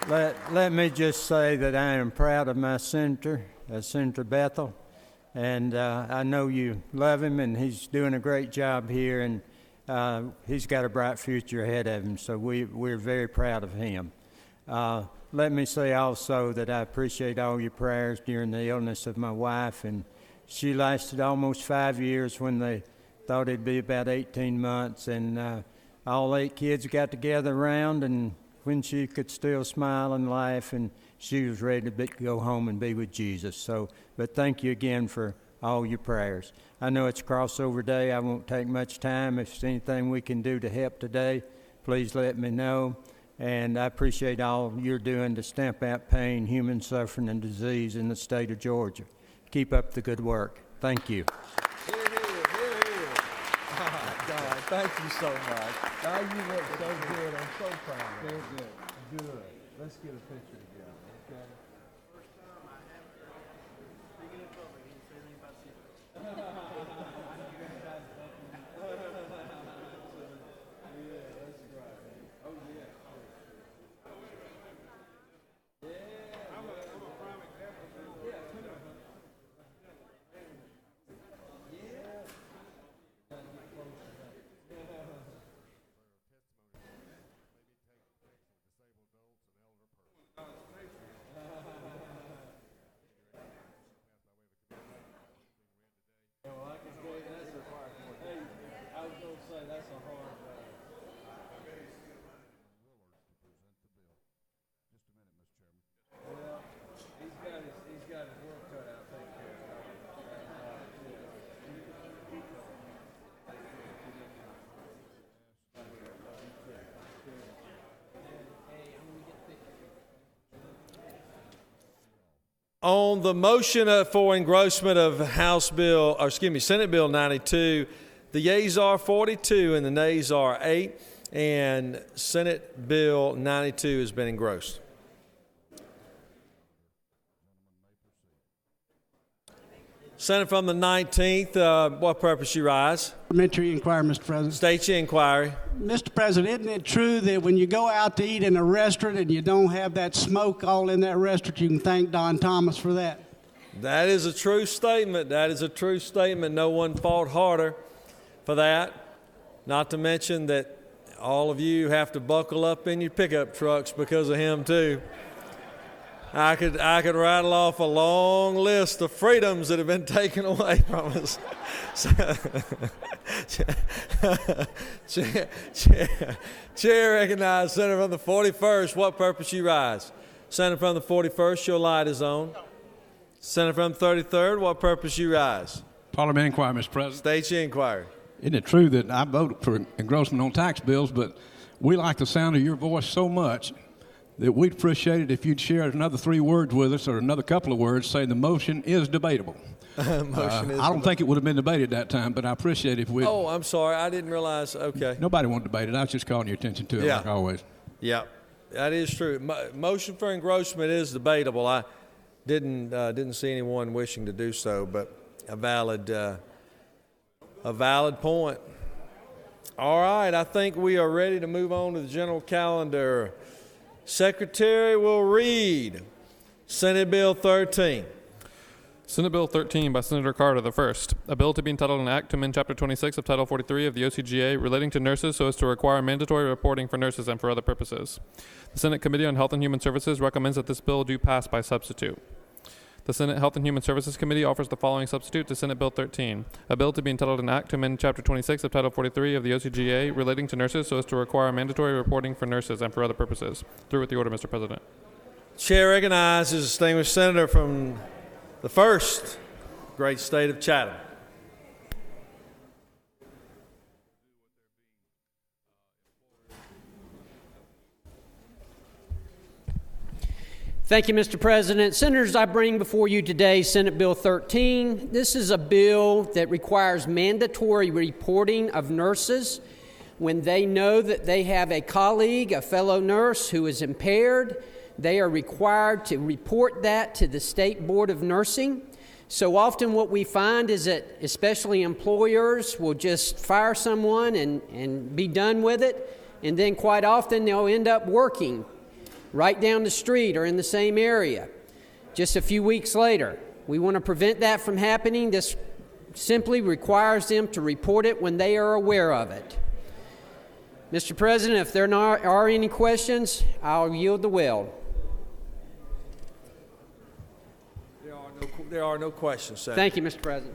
S6: Let me just say that I am proud of my senator, Senator Bethel, and I know you love him, and he's doing a great job here, and he's got a bright future ahead of him, so we're very proud of him. Let me say also that I appreciate all your prayers during the illness of my wife, and she lasted almost 5 years when they thought it'd be about 18 months, and all 8 kids got together around, and when she could still smile and laugh, and she was ready to go home and be with Jesus. So, but thank you again for all your prayers. I know it's crossover day. I won't take much time. If there's anything we can do to help today, please let me know. And I appreciate all you're doing to stamp out pain, human suffering, and disease in the state of Georgia. Keep up the good work. Thank you.
S1: Hear, hear, hear, hear. Oh, God, thank you so much. Oh, you look so good. I'm so proud of you. Good, good. Let's get a picture together, okay? First time I haven't speaking in public. He didn't say anything about secrets. Yeah, that's right. Oh, yeah. Yeah. I'm a prime example. Yeah, put it on. Yeah. Gotta get closer. Well, I can tell you that's a hard one. Hey, I was going to say that's a hard one. Well, he's got his work cut out. Take care of it. On the motion for engrossment of Senate Bill 92, the yeas are 42 and the nays are 8, and Senate Bill 92 has been engrossed. Senator from the 19th, what purpose you rise?
S21: Parliamentary inquiry, Mr. President.
S1: State your inquiry.
S21: Mr. President, isn't it true that when you go out to eat in a restaurant and you don't have that smoke all in that restaurant, you can thank Don Thomas for that?
S1: That is a true statement. That is a true statement. No one fought harder for that. Not to mention that all of you have to buckle up in your pickup trucks because of him too. I could rattle off a long list of freedoms that have been taken away from us. Chair recognizes Senator from the 41st. What purpose you rise? Senator from the 41st, your light is on. Senator from the 33rd, what purpose you rise?
S18: Parliamentary inquiry, Mr. President.
S1: State your inquiry.
S18: Isn't it true that I voted for engrossment on tax bills, but we like the sound of your voice so much that we'd appreciate it if you'd share another 3 words with us, or another couple of words, saying the motion is debatable. I don't think it would have been debated that time, but I appreciate it if we.
S1: Oh, I'm sorry. I didn't realize. Okay.
S18: Nobody wanted to debate it. I was just calling your attention to it, like always.
S1: Yeah, that is true. Motion for engrossment is debatable. I didn't see anyone wishing to do so, but a valid point. All right, I think we are ready to move on to the general calendar. Secretary will read Senate Bill 13.
S3: Senate Bill 13 by Senator Carter, the first. A bill to be entitled an act to amend Chapter 26 of Title 43 of the OCGA relating to nurses so as to require mandatory reporting for nurses and for other purposes. The Senate Committee on Health and Human Services recommends that this bill do pass by substitute. The Senate Health and Human Services Committee offers the following substitute to Senate Bill 13. A bill to be entitled an act to amend Chapter 26 of Title 43 of the OCGA relating to nurses so as to require mandatory reporting for nurses and for other purposes. Through with the order, Mr. President.
S1: Chair recognizes the distinguished senator from the first great state of Chatham.
S16: Thank you, Mr. President. Senators, I bring before you today Senate Bill 13. This is a bill that requires mandatory reporting of nurses when they know that they have a colleague, a fellow nurse, who is impaired. They are required to report that to the State Board of Nursing. So often what we find is that especially employers will just fire someone and be done with it, and then quite often they'll end up working right down the street or in the same area just a few weeks later. We want to prevent that from happening. This simply requires them to report it when they are aware of it. Mr. President, if there are any questions, I'll yield the will.
S1: There are no questions, Senator.
S16: Thank you, Mr. President.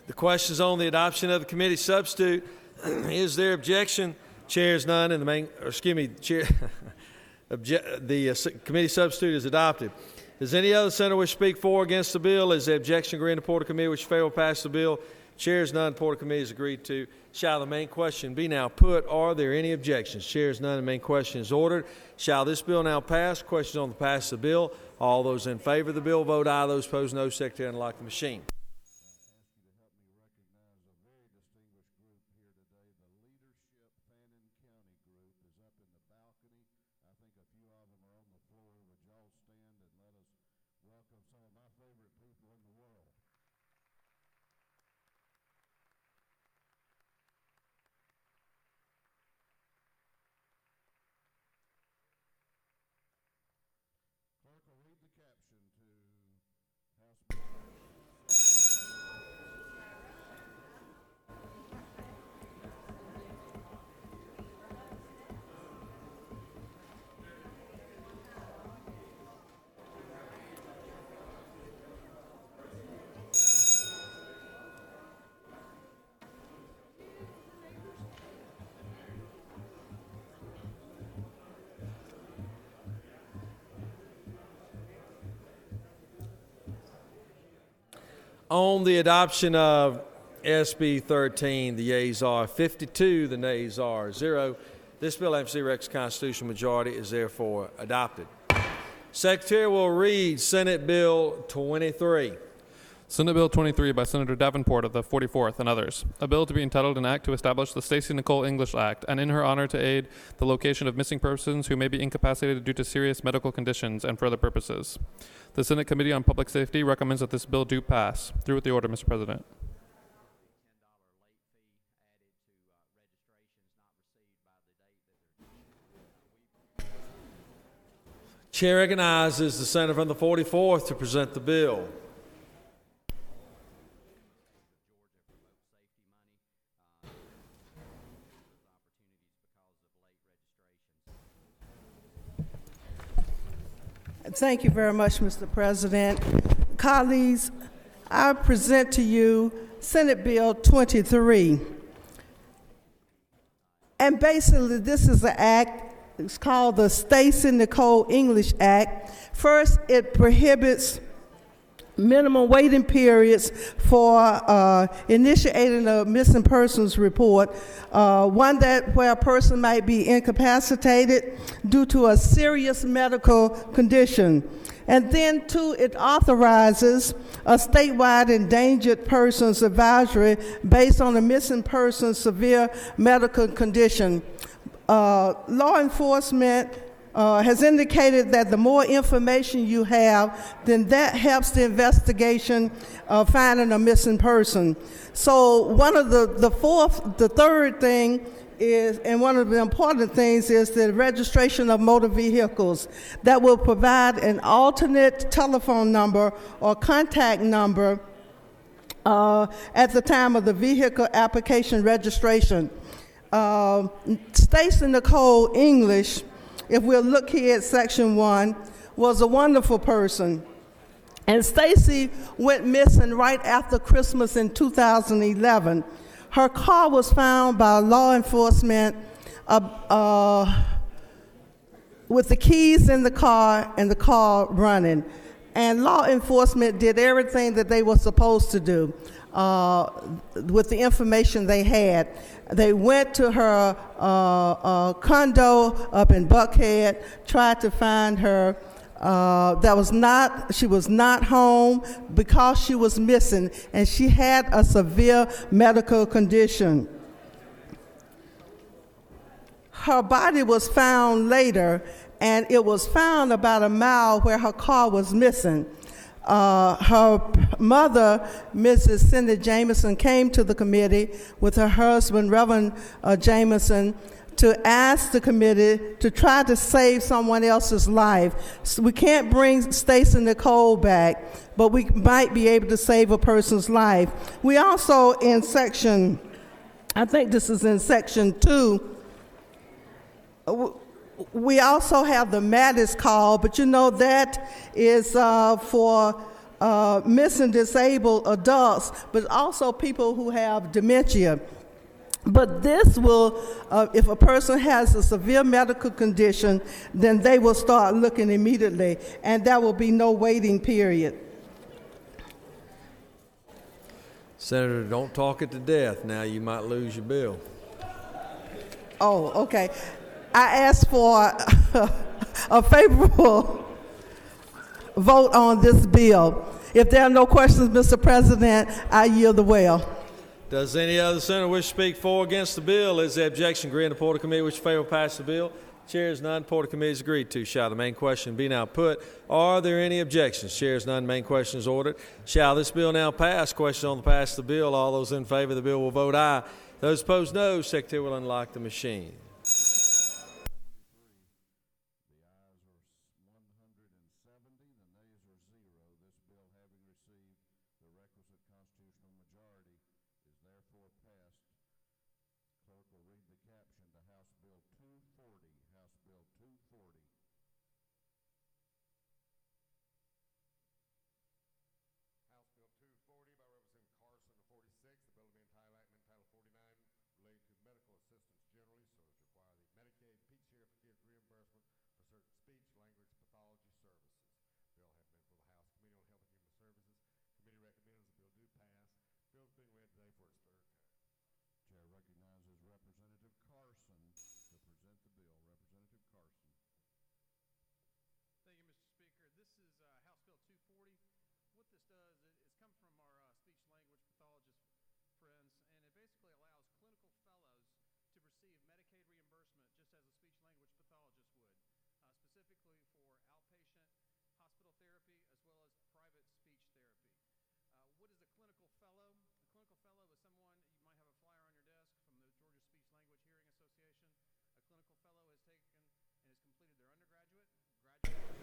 S1: The question is on the adoption of the committee substitute. Is there objection? Chair is none, and the committee substitute is adopted. Does any other senator wish to speak for or against the bill? Is the objection agreed to report of committee which fail to pass the bill? Chair is none. Report of committee is agreed to. Shall the main question be now put? Are there any objections? Chair is none. The main question is ordered. Shall this bill now pass? Questions on the pass of the bill. All those in favor of the bill vote aye. Those opposed no. Secretary unlock the machine. On the adoption of SB 13, the yeas are 52, the nays are 0. This bill, MC Rex constitutional majority, is therefore adopted. Secretary will read Senate Bill 23.
S3: Senate Bill 23 by Senator Davenport of the 44th and others. A bill to be entitled an act to establish the Stacey Nicole English Act, and in her honor to aid the location of missing persons who may be incapacitated due to serious medical conditions and for other purposes. The Senate Committee on Public Safety recommends that this bill do pass. Through with the order, Mr. President.
S1: Chair recognizes the senator from the 44th to present the bill.
S8: Thank you very much, Mr. President. Colleagues, I present to you Senate Bill 23. And basically, this is an act, it's called the Stacey Nicole English Act. First, it prohibits minimum waiting periods for initiating a missing persons report, one that where a person might be incapacitated due to a serious medical condition. And then, two, it authorizes a statewide endangered persons advisory based on a missing person's severe medical condition. Law enforcement has indicated that the more information you have, then that helps the investigation of finding a missing person. So one of the third thing is, and one of the important things is the registration of motor vehicles that will provide an alternate telephone number or contact number at the time of the vehicle application registration. Stacey Nicole English, if we'll look here at section 1, was a wonderful person. And Stacey went missing right after Christmas in 2011. Her car was found by law enforcement with the keys in the car and the car running. And law enforcement did everything that they were supposed to do with the information they had. They went to her condo up in Buckhead, tried to find her. She was not home because she was missing, and she had a severe medical condition. Her body was found later, and it was found about a mile where her car was missing. Her mother, Mrs. Cindy Jameson, came to the committee with her husband, Reverend Jameson, to ask the committee to try to save someone else's life. So we can't bring Stacey Nicole back, but we might be able to save a person's life. We also, in section, I think this is in section 2, we also have the Mattis call, but you know that is for missing disabled adults, but also people who have dementia. But this will, if a person has a severe medical condition, then they will start looking immediately, and there will be no waiting period.
S1: Senator, don't talk it to death. Now you might lose your bill.
S8: Oh, okay. I ask for a favorable vote on this bill. If there are no questions, Mr. President, I yield the well.
S1: Does any other senator wish to speak for or against the bill? Is the objection agreed to Porter Committee which favor pass the bill? Chair is none. Porter Committee is agreed to. Shall the main question be now put? Are there any objections? Chair is none. Main question is ordered. Shall this bill now pass? Question on the pass the bill. All those in favor of the bill will vote aye. Those opposed, no. Secretary will unlock the machine.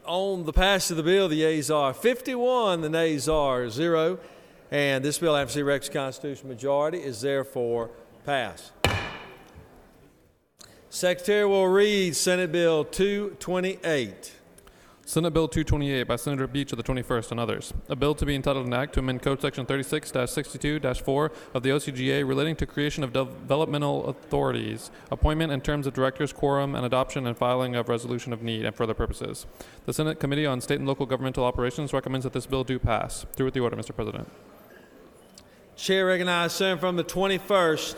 S1: On the passage of the bill, the yeas are 51, the nays are 0. And this bill, after Rex constitutional majority, is therefore passed. Secretary will read Senate Bill 228.
S3: Senate Bill 228 by Senator Beach of the 21st and others. A bill to be entitled an act to amend Code Section 36-62-4 of the OCGA relating to creation of developmental authorities, appointment and terms of directors, quorum, and adoption and filing of resolution of need and for other purposes. The Senate Committee on State and Local Governmental Operations recommends that this bill do pass. Through with the order, Mr. President.
S1: Chair recognizes Senator from the 21st.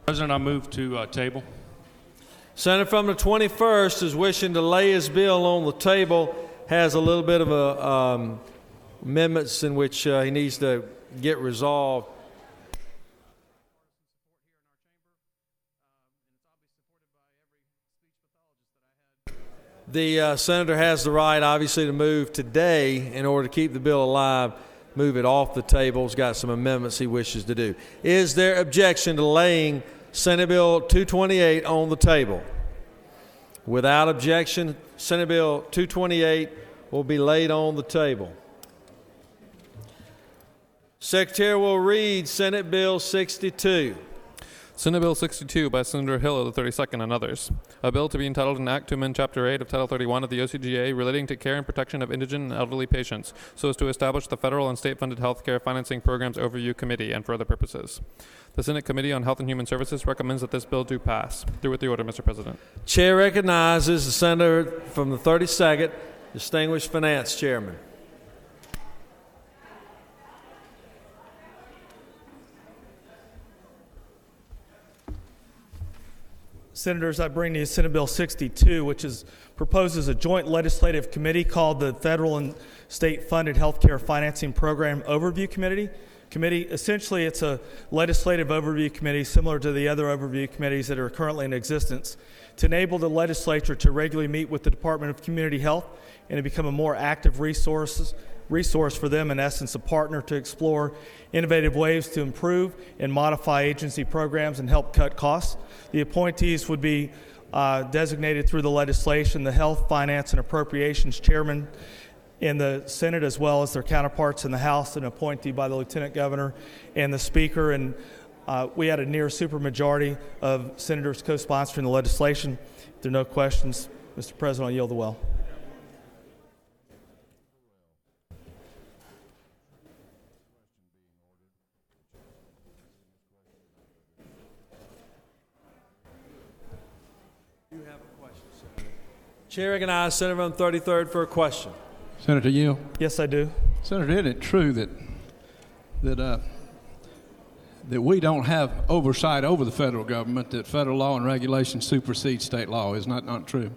S9: President, I move to table.
S1: Senator from the 21st is wishing to lay his bill on the table, has a little bit of a, amendments in which he needs to get resolved. The senator has the right, obviously, to move today in order to keep the bill alive, move it off the table. He's got some amendments he wishes to do. Is there objection to laying Senate Bill 228 on the table? Without objection, Senate Bill 228 will be laid on the table. Secretary will read Senate Bill 62.
S3: Senate Bill 62 by Senator Hill of the 32nd and others. A bill to be entitled an act to amend Chapter 8 of Title 31 of the OCGA relating to care and protection of indigent and elderly patients so as to establish the federal and state-funded health care financing programs overview committee and for other purposes. The Senate Committee on Health and Human Services recommends that this bill do pass. Through with the order, Mr. President.
S1: Chair recognizes the senator from the 32nd, distinguished finance chairman.
S4: Senators, I bring to you Senate Bill 62, which proposes a joint legislative committee called the Federal and State Funded Healthcare Financing Program Overview Committee. Essentially, it's a legislative overview committee similar to the other overview committees that are currently in existence to enable the legislature to regularly meet with the Department of Community Health and to become a more active resource for them, in essence, a partner to explore innovative ways to improve and modify agency programs and help cut costs. The appointees would be designated through the legislation, the Health, Finance, and Appropriations Chairman in the Senate, as well as their counterparts in the House, an appointee by the Lieutenant Governor and the Speaker. And we had a near supermajority of senators co-sponsoring the legislation. If there are no questions, Mr. President, I'll yield the well.
S1: You have a question, Senator. Chair recognizes Senator from the 33rd for a question.
S18: Senator Yield?
S4: Yes, I do.
S18: Senator, isn't it true that we don't have oversight over the federal government, that federal law and regulation supersedes state law? Isn't that not true?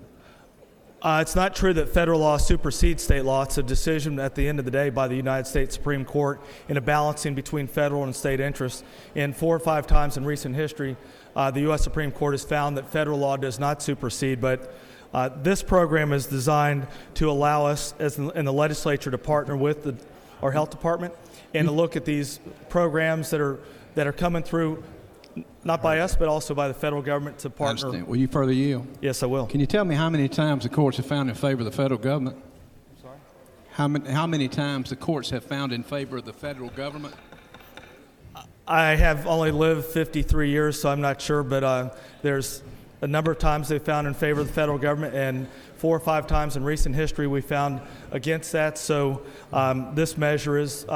S4: It's not true that federal law supersedes state law. It's a decision at the end of the day by the United States Supreme Court in a balancing between federal and state interests. And 4 or 5 times in recent history, the U.S. Supreme Court has found that federal law does not supersede, but this program is designed to allow us in the legislature to partner with our health department and to look at these programs that are coming through, not by us, but also by the federal government to partner.
S18: I understand. Will you further yield?
S4: Yes, I will.
S18: Can you tell me how many times the courts have found in favor of the federal government?
S4: Sorry?
S18: How many times the courts have found in favor of the federal government?
S4: I have only lived 53 years, so I'm not sure, but there's a number of times they found in favor of the federal government, and 4 or 5 times in recent history we found against that. So this measure is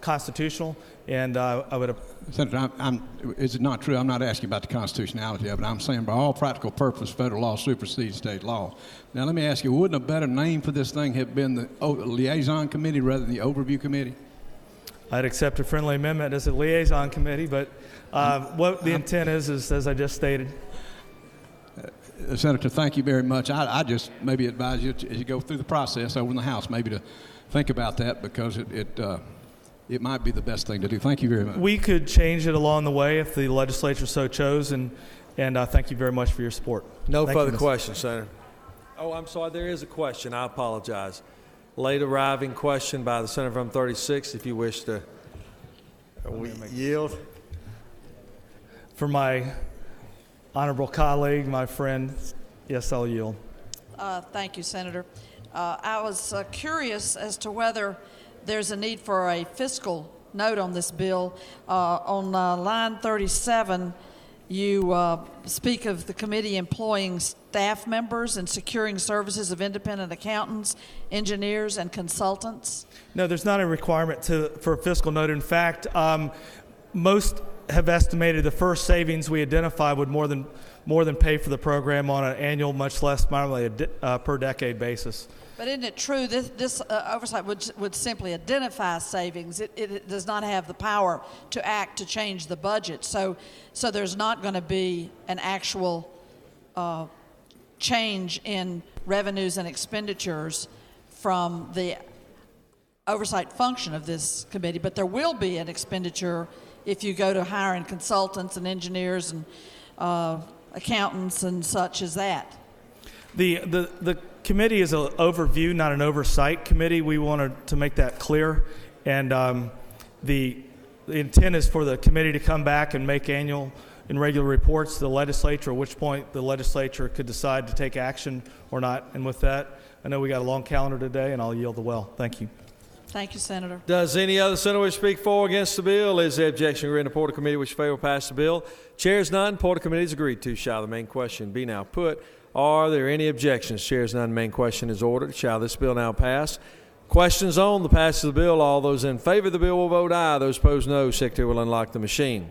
S4: constitutional, and I would.
S18: Senator, is it not true? I'm not asking about the constitutionality of it. I'm saying by all practical purpose, federal law supersedes state law. Now let me ask you, wouldn't a better name for this thing have been the liaison committee rather than the overview committee?
S4: I'd accept a friendly amendment as a liaison committee, but what the intent is as I just stated.
S18: Senator, thank you very much. I just maybe advise you as you go through the process over in the House, maybe to think about that, because it might be the best thing to do. Thank you very much.
S4: We could change it along the way if the legislature so chose, and thank you very much for your support.
S1: No further questions, Senator. Oh, I'm sorry, there is a question. I apologize. Late arriving question by the Senator from 36, if you wish to yield.
S4: For my honorable colleague, my friend, yes, I'll yield.
S10: Thank you, Senator. I was curious as to whether there's a need for a fiscal note on this bill. On line 37, you speak of the committee employing staff members and securing services of independent accountants, engineers, and consultants.
S4: No, there's not a requirement for a fiscal note. In fact, most have estimated the first savings we identified would more than pay for the program on an annual, much less normally per decade basis.
S10: But isn't it true this oversight would simply identify savings? It does not have the power to act to change the budget. So there's not going to be an actual change in revenues and expenditures from the oversight function of this committee. But there will be an expenditure if you go to hiring consultants and engineers and accountants and such as that.
S4: The committee is an overview, not an oversight committee. We wanted to make that clear. And the intent is for the committee to come back and make annual and regular reports to the legislature, at which point the legislature could decide to take action or not. And with that, I know we got a long calendar today, and I'll yield the well. Thank you.
S10: Thank you, Senator.
S1: Does any other senator wish to speak for or against the bill? Is there objection agreed to Report of Committee which favor pass the bill? Chairs none. Report of Committee is agreed to. Shall the main question be now put? Are there any objections? Chairs none. Main question is ordered. Shall this bill now pass? Questions on the passage of the bill. All those in favor of the bill will vote aye. Those opposed no. Secretary will unlock the machine.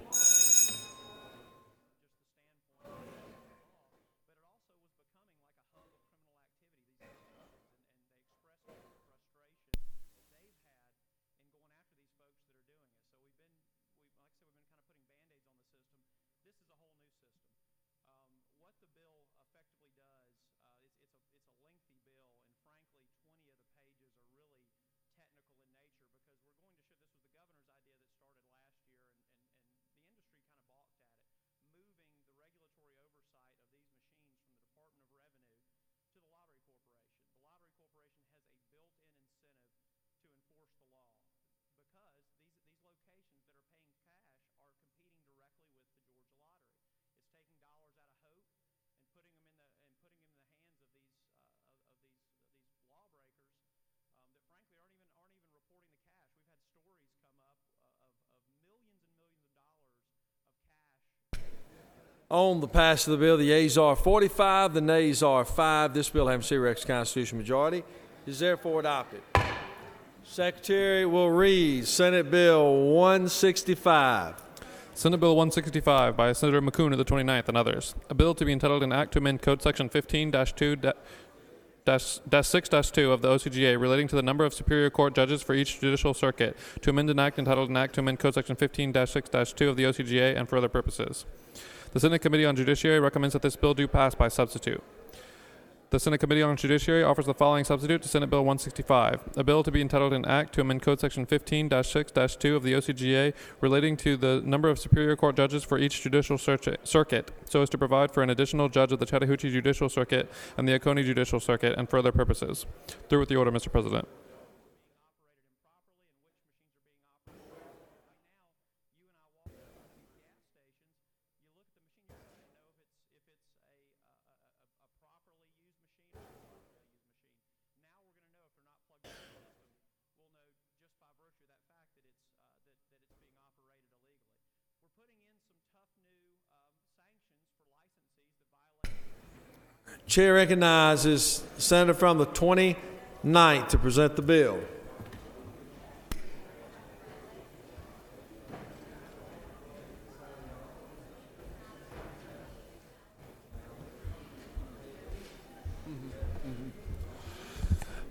S1: On the passage of the bill, the yeas are 45, the nays are 5. This bill, having received constitutional majority, is therefore adopted. Secretary will read Senate Bill 165.
S3: Senate Bill 165 by Senator McCoon of the 29th and others. A bill to be entitled an act to amend Code Section 15-2-6-2 of the OCGA relating to the number of Superior Court judges for each judicial circuit, to amend an act entitled an act to amend Code Section 15-6-2 of the OCGA and for other purposes. The Senate Committee on Judiciary recommends that this bill do pass by substitute. The Senate Committee on Judiciary offers the following substitute to Senate Bill 165. A bill to be entitled an act to amend Code Section 15-6-2 of the OCGA relating to the number of Superior Court judges for each judicial circuit, so as to provide for an additional judge of the Chattahoochee Judicial Circuit and the Oconee Judicial Circuit and for other purposes. Through with the order, Mr. President.
S1: Chair recognizes the senator from the 29th to present the bill.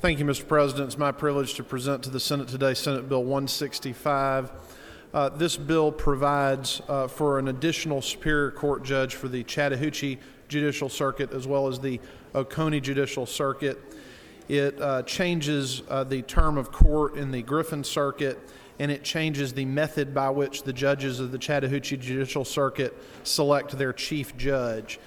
S11: Thank you, Mr. President. It's my privilege to present to the Senate today Senate Bill 165. This bill provides for an additional Superior Court judge for the Chattahoochee Judicial Circuit as well as the Oconee Judicial Circuit. It changes the term of court in the Griffin Circuit, and it changes the method by which the judges of the Chattahoochee Judicial Circuit select their chief judge.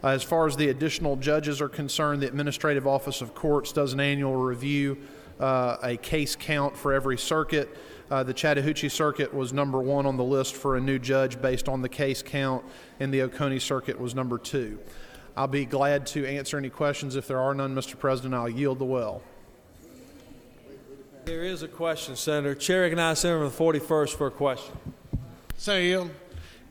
S11: As far as the additional judges are concerned, the Administrative Office of Courts does an annual review, a case count for every circuit. The Chattahoochee Circuit was number 1 on the list for a new judge based on the case count, and the Oconee Circuit was number 2. I'll be glad to answer any questions. If there are none, Mr. President, I'll yield the well.
S1: There is a question, Senator. Chair recognizes Senator from the 41st for a question.
S19: Senator Yield?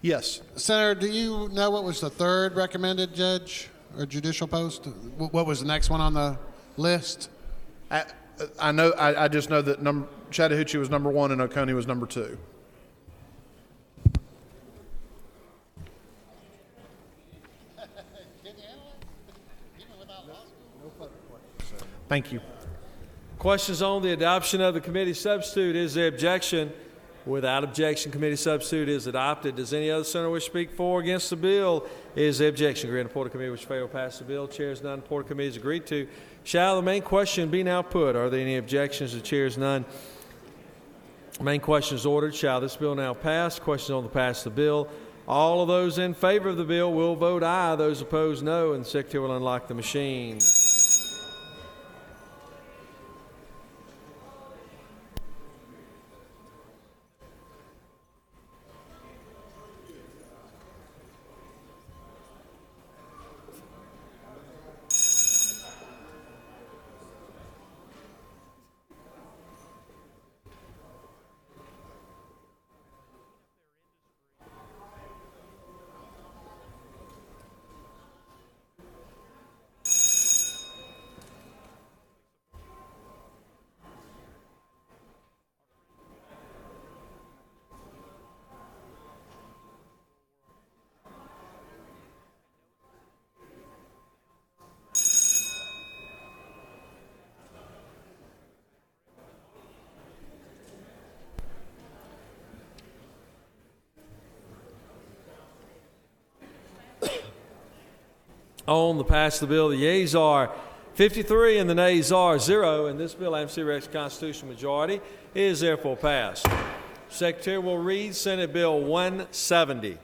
S11: Yes.
S19: Senator, do you know what was the third recommended judge or judicial post? What was the next one on the list?
S11: I know. I just know that Chattahoochee was number 1 and Oconee was number 2. Thank you.
S1: Questions on the adoption of the committee substitute. Is there objection? Without objection, committee substitute is adopted. Does any other senator wish to speak for or against the bill? Is there objection? Agreed. Report of committee which fail to pass the bill. Chairs none. Report of committee is agreed to. Shall the main question be now put? Are there any objections? The chairs none. Main question is ordered. Shall this bill now pass? Questions on the pass of the bill. All of those in favor of the bill will vote aye. Those opposed, no. And the secretary will unlock the machine. On the pass of the bill, the yeas are 53 and the nays are 0, and this bill, AMC Rex constitutional majority, is therefore passed. Secretary will read Senate Bill 170.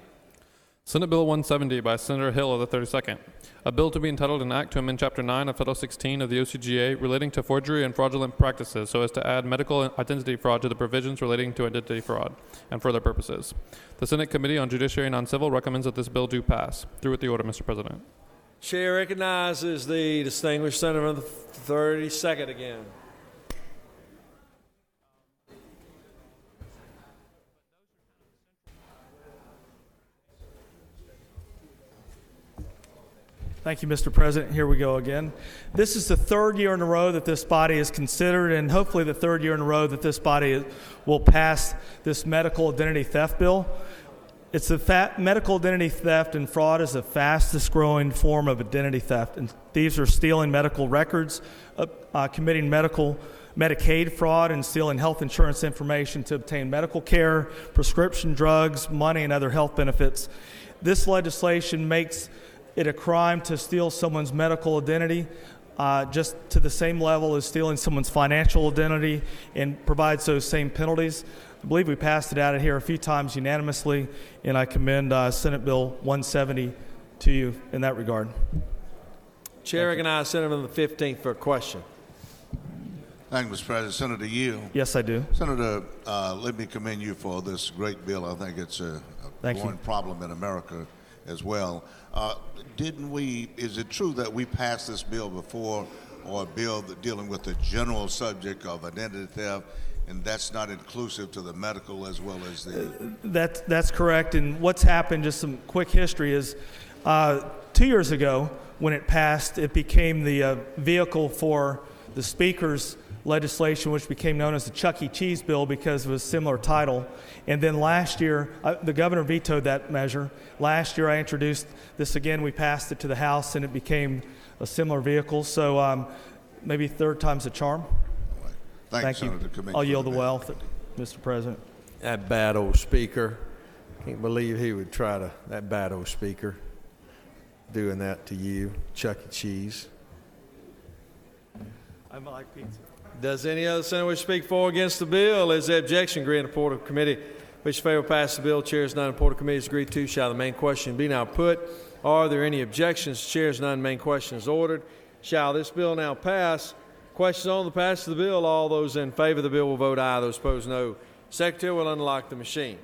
S3: Senate Bill 170 by Senator Hill of the 32nd. A bill to be entitled an act to amend Chapter 9 of Title 16 of the OCGA relating to forgery and fraudulent practices so as to add medical identity fraud to the provisions relating to identity fraud and for other purposes. The Senate Committee on Judiciary and Non-Civil recommends that this bill do pass. Through with the order, Mr. President.
S1: Chair recognizes the distinguished senator from the 32nd again.
S4: Thank you, Mr. President. Here we go again. This is the third year in a row that this body has considered, and hopefully the third year in a row that this body will pass this medical identity theft bill. It's medical identity theft and fraud is the fastest growing form of identity theft. And thieves are stealing medical records, committing Medicaid fraud, and stealing health insurance information to obtain medical care, prescription drugs, money, and other health benefits. This legislation makes it a crime to steal someone's medical identity, just to the same level as stealing someone's financial identity, and provides those same penalties. I believe we passed it out of here a few times unanimously, and I commend Senate Bill 170 to you in that regard.
S1: Chair recognizes Senator from the 15th for a question.
S7: Thank you, Mr. President. Senator Yield.
S4: Yes, I do.
S7: Senator, let me commend you for this great bill. I think it's a growing problem in America as well. Is it true that we passed this bill before, or a bill dealing with the general subject of identity theft, and that's not inclusive to the medical as well as the...
S4: That's correct, and what's happened, just some quick history, is 2 years ago when it passed, it became the vehicle for the Speaker's legislation, which became known as the Chuck E. Cheese bill because of a similar title. And then last year, the governor vetoed that measure. Last year I introduced this again, we passed it to the House, and it became a similar vehicle. So maybe third time's a charm.
S7: Thank you.
S4: I'll yield the well, Mr. President.
S1: That bad old speaker. Can't believe he would try to, that bad old speaker, doing that to you, Chuck E. Cheese.
S4: I like pizza.
S1: Does any other senator wish to speak for or against the bill? Is there objection? Agree in the report of committee. Which favor pass the bill? Chairs none. Report of committee is agreed to. Shall the main question be now put? Are there any objections? Chairs none. Main question is ordered. Shall this bill now pass? Questions on the pass of the bill. All those in favor of the bill will vote aye. Those opposed, no. Secretary will unlock the machine.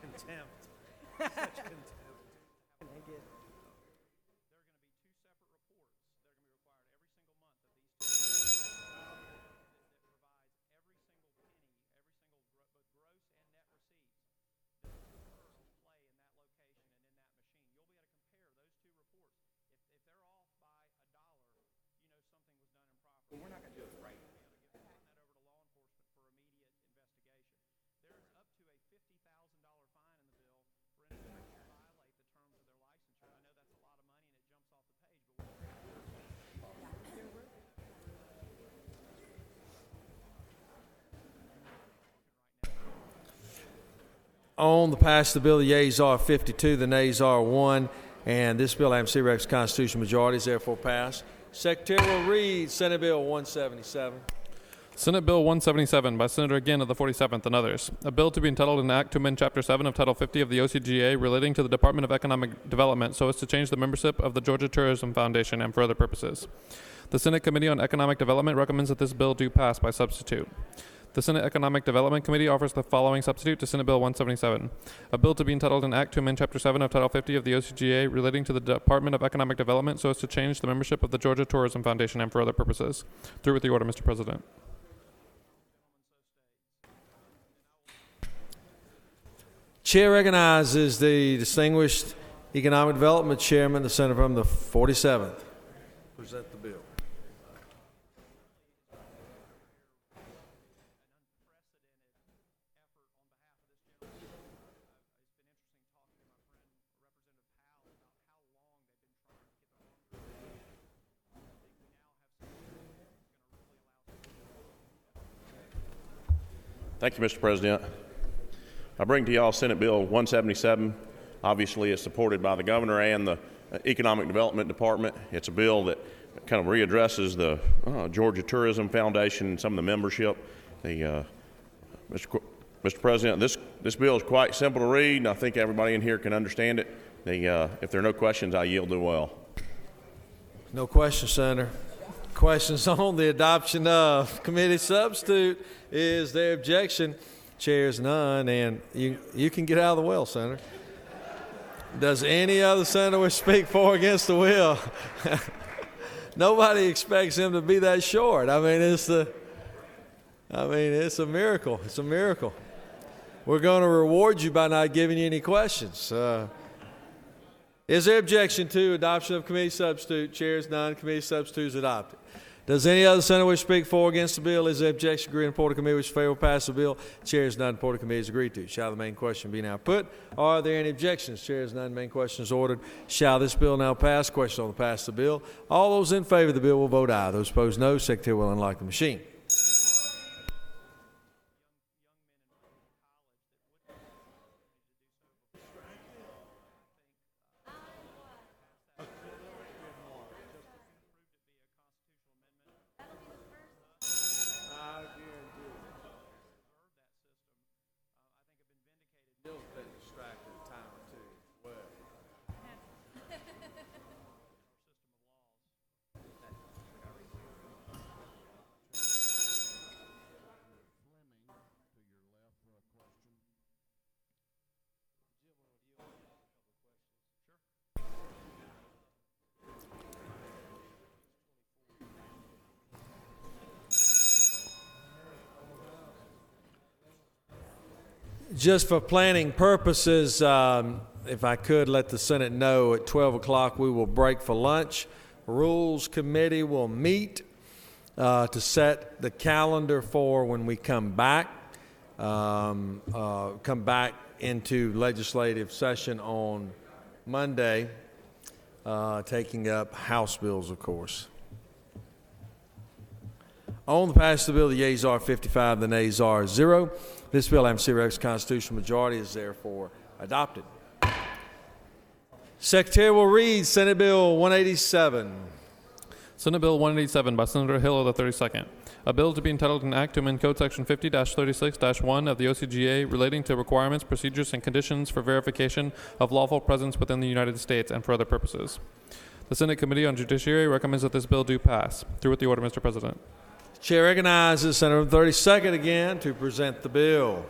S1: Contempt. Such contempt.
S12: We're not going to do it right.
S1: On the pass of the bill, the yeas are 52, the nays are 1, and this bill, having C-Rex constitutional majority, is therefore passed. Secretary will read Senate Bill 177.
S3: Senate Bill 177 by Senator Ginn of the 47th and others. A bill to be entitled an act to amend Chapter 7 of Title 50 of the OCGA relating to the Department of Economic Development so as to change the membership of the Georgia Tourism Foundation and for other purposes. The Senate Committee on Economic Development recommends that this bill do pass by substitute. The Senate Economic Development Committee offers the following substitute to Senate Bill 177. A bill to be entitled an act to amend Chapter 7 of Title 50 of the OCGA relating to the Department of Economic Development so as to change the membership of the Georgia Tourism Foundation and for other purposes. Through with the order, Mr. President.
S1: Chair recognizes the distinguished Economic Development Chairman, the Senator from the 47th. Present the bill.
S13: Thank you, Mr. President. I bring to y'all Senate Bill 177. Obviously, it's supported by the governor and the Economic Development Department. It's a bill that kind of readdresses the Georgia Tourism Foundation and some of the membership. Mr. President, this bill is quite simple to read, and I think everybody in here can understand it. If there are no questions, I yield to well.
S1: No questions, Senator. Questions on the adoption of committee substitute. Is there objection? Chair's none, and you can get out of the well, Senator. Does any other senator wish to speak for or against the will? Nobody expects him to be that short. It's a miracle. It's a miracle. We're going to reward you by not giving you any questions. Is there objection to adoption of committee substitute? Chair's none. Committee substitute is adopted. Does any other senator wish to speak for or against the bill? Is there objection? Agree and report to committee which favor pass the bill? Chair is none. Report to committee is agreed to. Shall the main question be now put? Are there any objections? Chair is none. Main question is ordered. Shall this bill now pass? Question on the pass of the bill. All those in favor of the bill will vote aye. Those opposed, no. Secretary will unlock the machine. Just for planning purposes, if I could let the Senate know at 12 o'clock we will break for lunch. Rules Committee will meet to set the calendar for when we come back into legislative session on Monday, taking up House bills, of course. On the passage of the bill, the yeas are 55, the nays are 0. This bill, having C-Rex constitutional majority, is therefore adopted. Secretary will read Senate Bill 187.
S3: Senate Bill 187 by Senator Hill of the 32nd. A bill to be entitled an act to amend Code Section 50-36-1 of the OCGA relating to requirements, procedures, and conditions for verification of lawful presence within the United States and for other purposes. The Senate Committee on Judiciary recommends that this bill do pass. Through with the order, Mr. President.
S1: Chair recognizes Senator from the 32nd again to present the bill.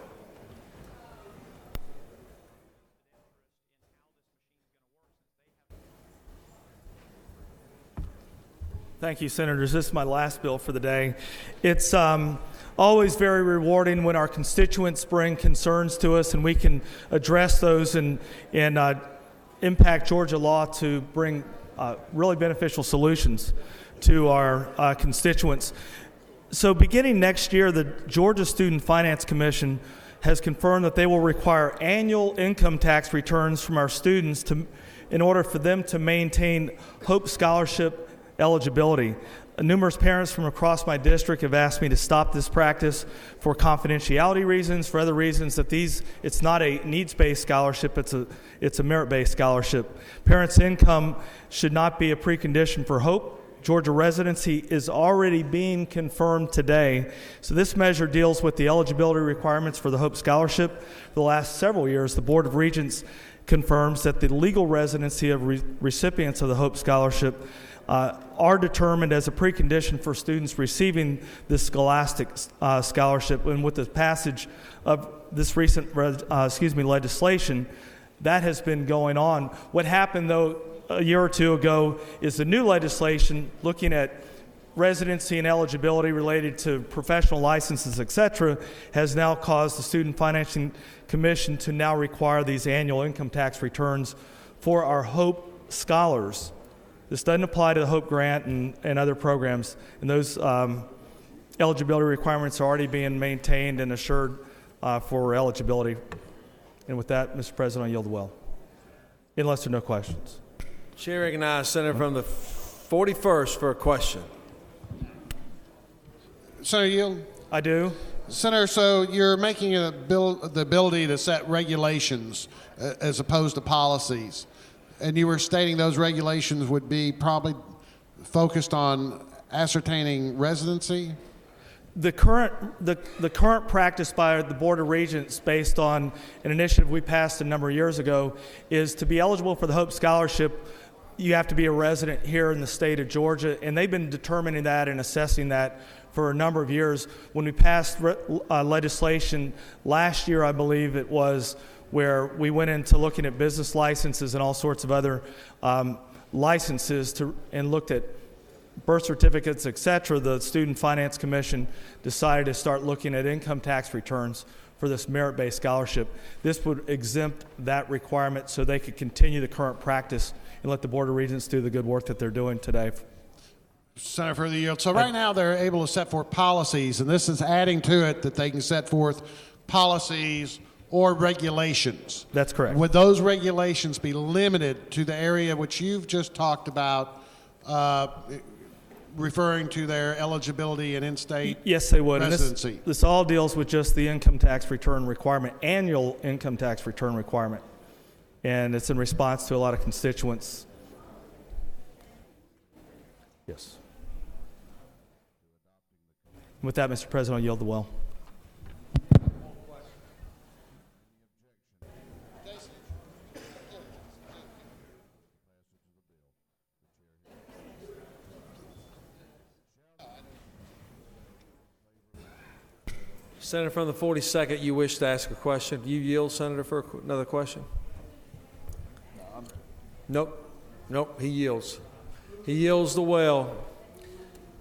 S4: Thank you, Senators. This is my last bill for the day. It's always very rewarding when our constituents bring concerns to us and we can address those and impact Georgia law to bring really beneficial solutions to our constituents. So beginning next year, the Georgia Student Finance Commission has confirmed that they will require annual income tax returns from our students in order for them to maintain Hope Scholarship eligibility. Numerous parents from across my district have asked me to stop this practice for confidentiality reasons, for other reasons that it's not a needs-based scholarship, it's a merit-based scholarship. Parents' income should not be a precondition for Hope. Georgia residency is already being confirmed today. So this measure deals with the eligibility requirements for the Hope Scholarship. For the last several years, the Board of Regents confirms that the legal residency of recipients of the Hope Scholarship are determined as a precondition for students receiving this scholastic scholarship. And with the passage of this recent legislation, that has been going on. What happened, though, a year or two ago is the new legislation looking at residency and eligibility related to professional licenses, etc., has now caused the Student Financing Commission to now require these annual income tax returns for our Hope scholars. This doesn't apply to the Hope Grant and other programs, and those eligibility requirements are already being maintained and assured for eligibility. And with that, Mr. President, I yield the well, unless there are no questions.
S1: Chair recognizes Senator from the 41st for a question.
S19: Senator Yield?
S4: I do.
S19: Senator, so you're making the ability to set regulations as opposed to policies. And you were stating those regulations would be probably focused on ascertaining residency?
S4: The current practice by the Board of Regents, based on an initiative we passed a number of years ago, is to be eligible for the Hope Scholarship, you have to be a resident here in the state of Georgia, and they've been determining that and assessing that for a number of years. When we passed legislation last year, I believe it was, where we went into looking at business licenses and all sorts of other licenses and looked at birth certificates, etc., the Student Finance Commission decided to start looking at income tax returns for this merit-based scholarship. This would exempt that requirement so they could continue the current practice and let the Board of Regents do the good work that they're doing today.
S19: Senator for the Yield. So right now they're able to set forth policies, and this is adding to it that they can set forth policies or regulations.
S4: That's correct.
S19: Would those regulations be limited to the area which you've just talked about, referring to their eligibility and in-state
S4: Yes, they would.
S19: residency?
S4: And this all deals with just the income tax return requirement, annual income tax return requirement. And it's in response to a lot of constituents. Yes. With that, Mr. President, I'll yield the well.
S1: Senator from the 42nd, you wish to ask a question. Do you yield, Senator, for another question? Nope, he yields. He yields the well.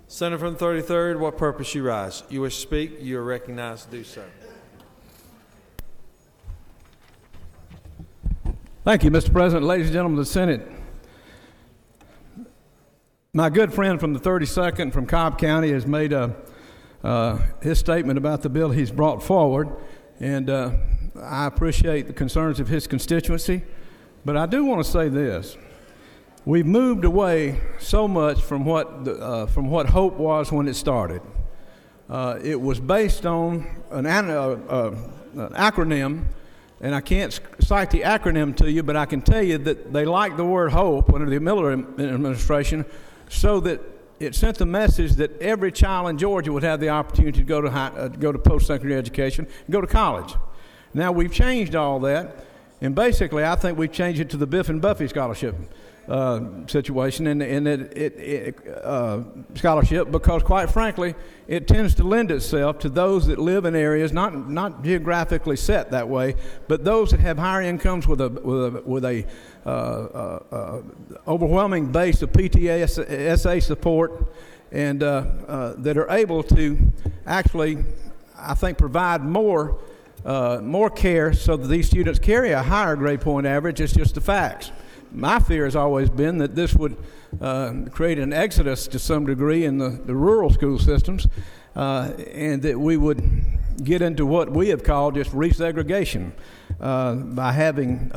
S1: Senator from the 33rd, what purpose you rise? You wish to speak? You are recognized to do so.
S18: Thank you, Mr. President. Ladies and gentlemen of the Senate, my good friend from the 32nd from Cobb County has made his statement about the bill he's brought forward, and I appreciate the concerns of his constituency, but I do want to say this. We've moved away so much from what Hope was when it started. It was based on an acronym, and I can't cite the acronym to you, but I can tell you that they liked the word Hope under the Miller administration so that it sent the message that every child in Georgia would have the opportunity to go to post-secondary education, and go to college. Now we've changed all that, and basically I think we've changed it to the Biff and Buffy scholarship situation, and scholarship, because quite frankly, it tends to lend itself to those that live in areas not geographically set that way, but those that have higher incomes with a overwhelming base of PTSA support, and that are able to actually, I think, provide more care so that these students carry a higher grade point average. It's just the facts. My fear has always been that this would create an exodus to some degree in the rural school systems, and that we would get into what we have called just resegregation by having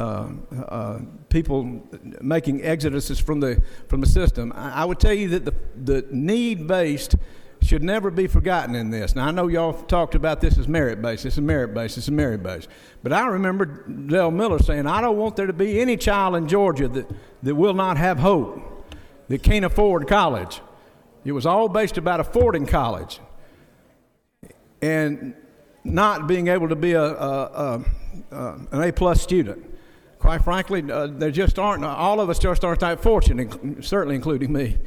S18: people making exoduses from the system. I would tell you that the need-based should never be forgotten in this. Now, I know y'all talked about this as merit-based. It's a merit-based. It's a merit-based. But I remember Dale Miller saying, I don't want there to be any child in Georgia that will not have hope, that can't afford college. It was all based about affording college and not being able to be an A-plus student. Quite frankly, there just aren't. All of us just aren't that fortunate, certainly including me.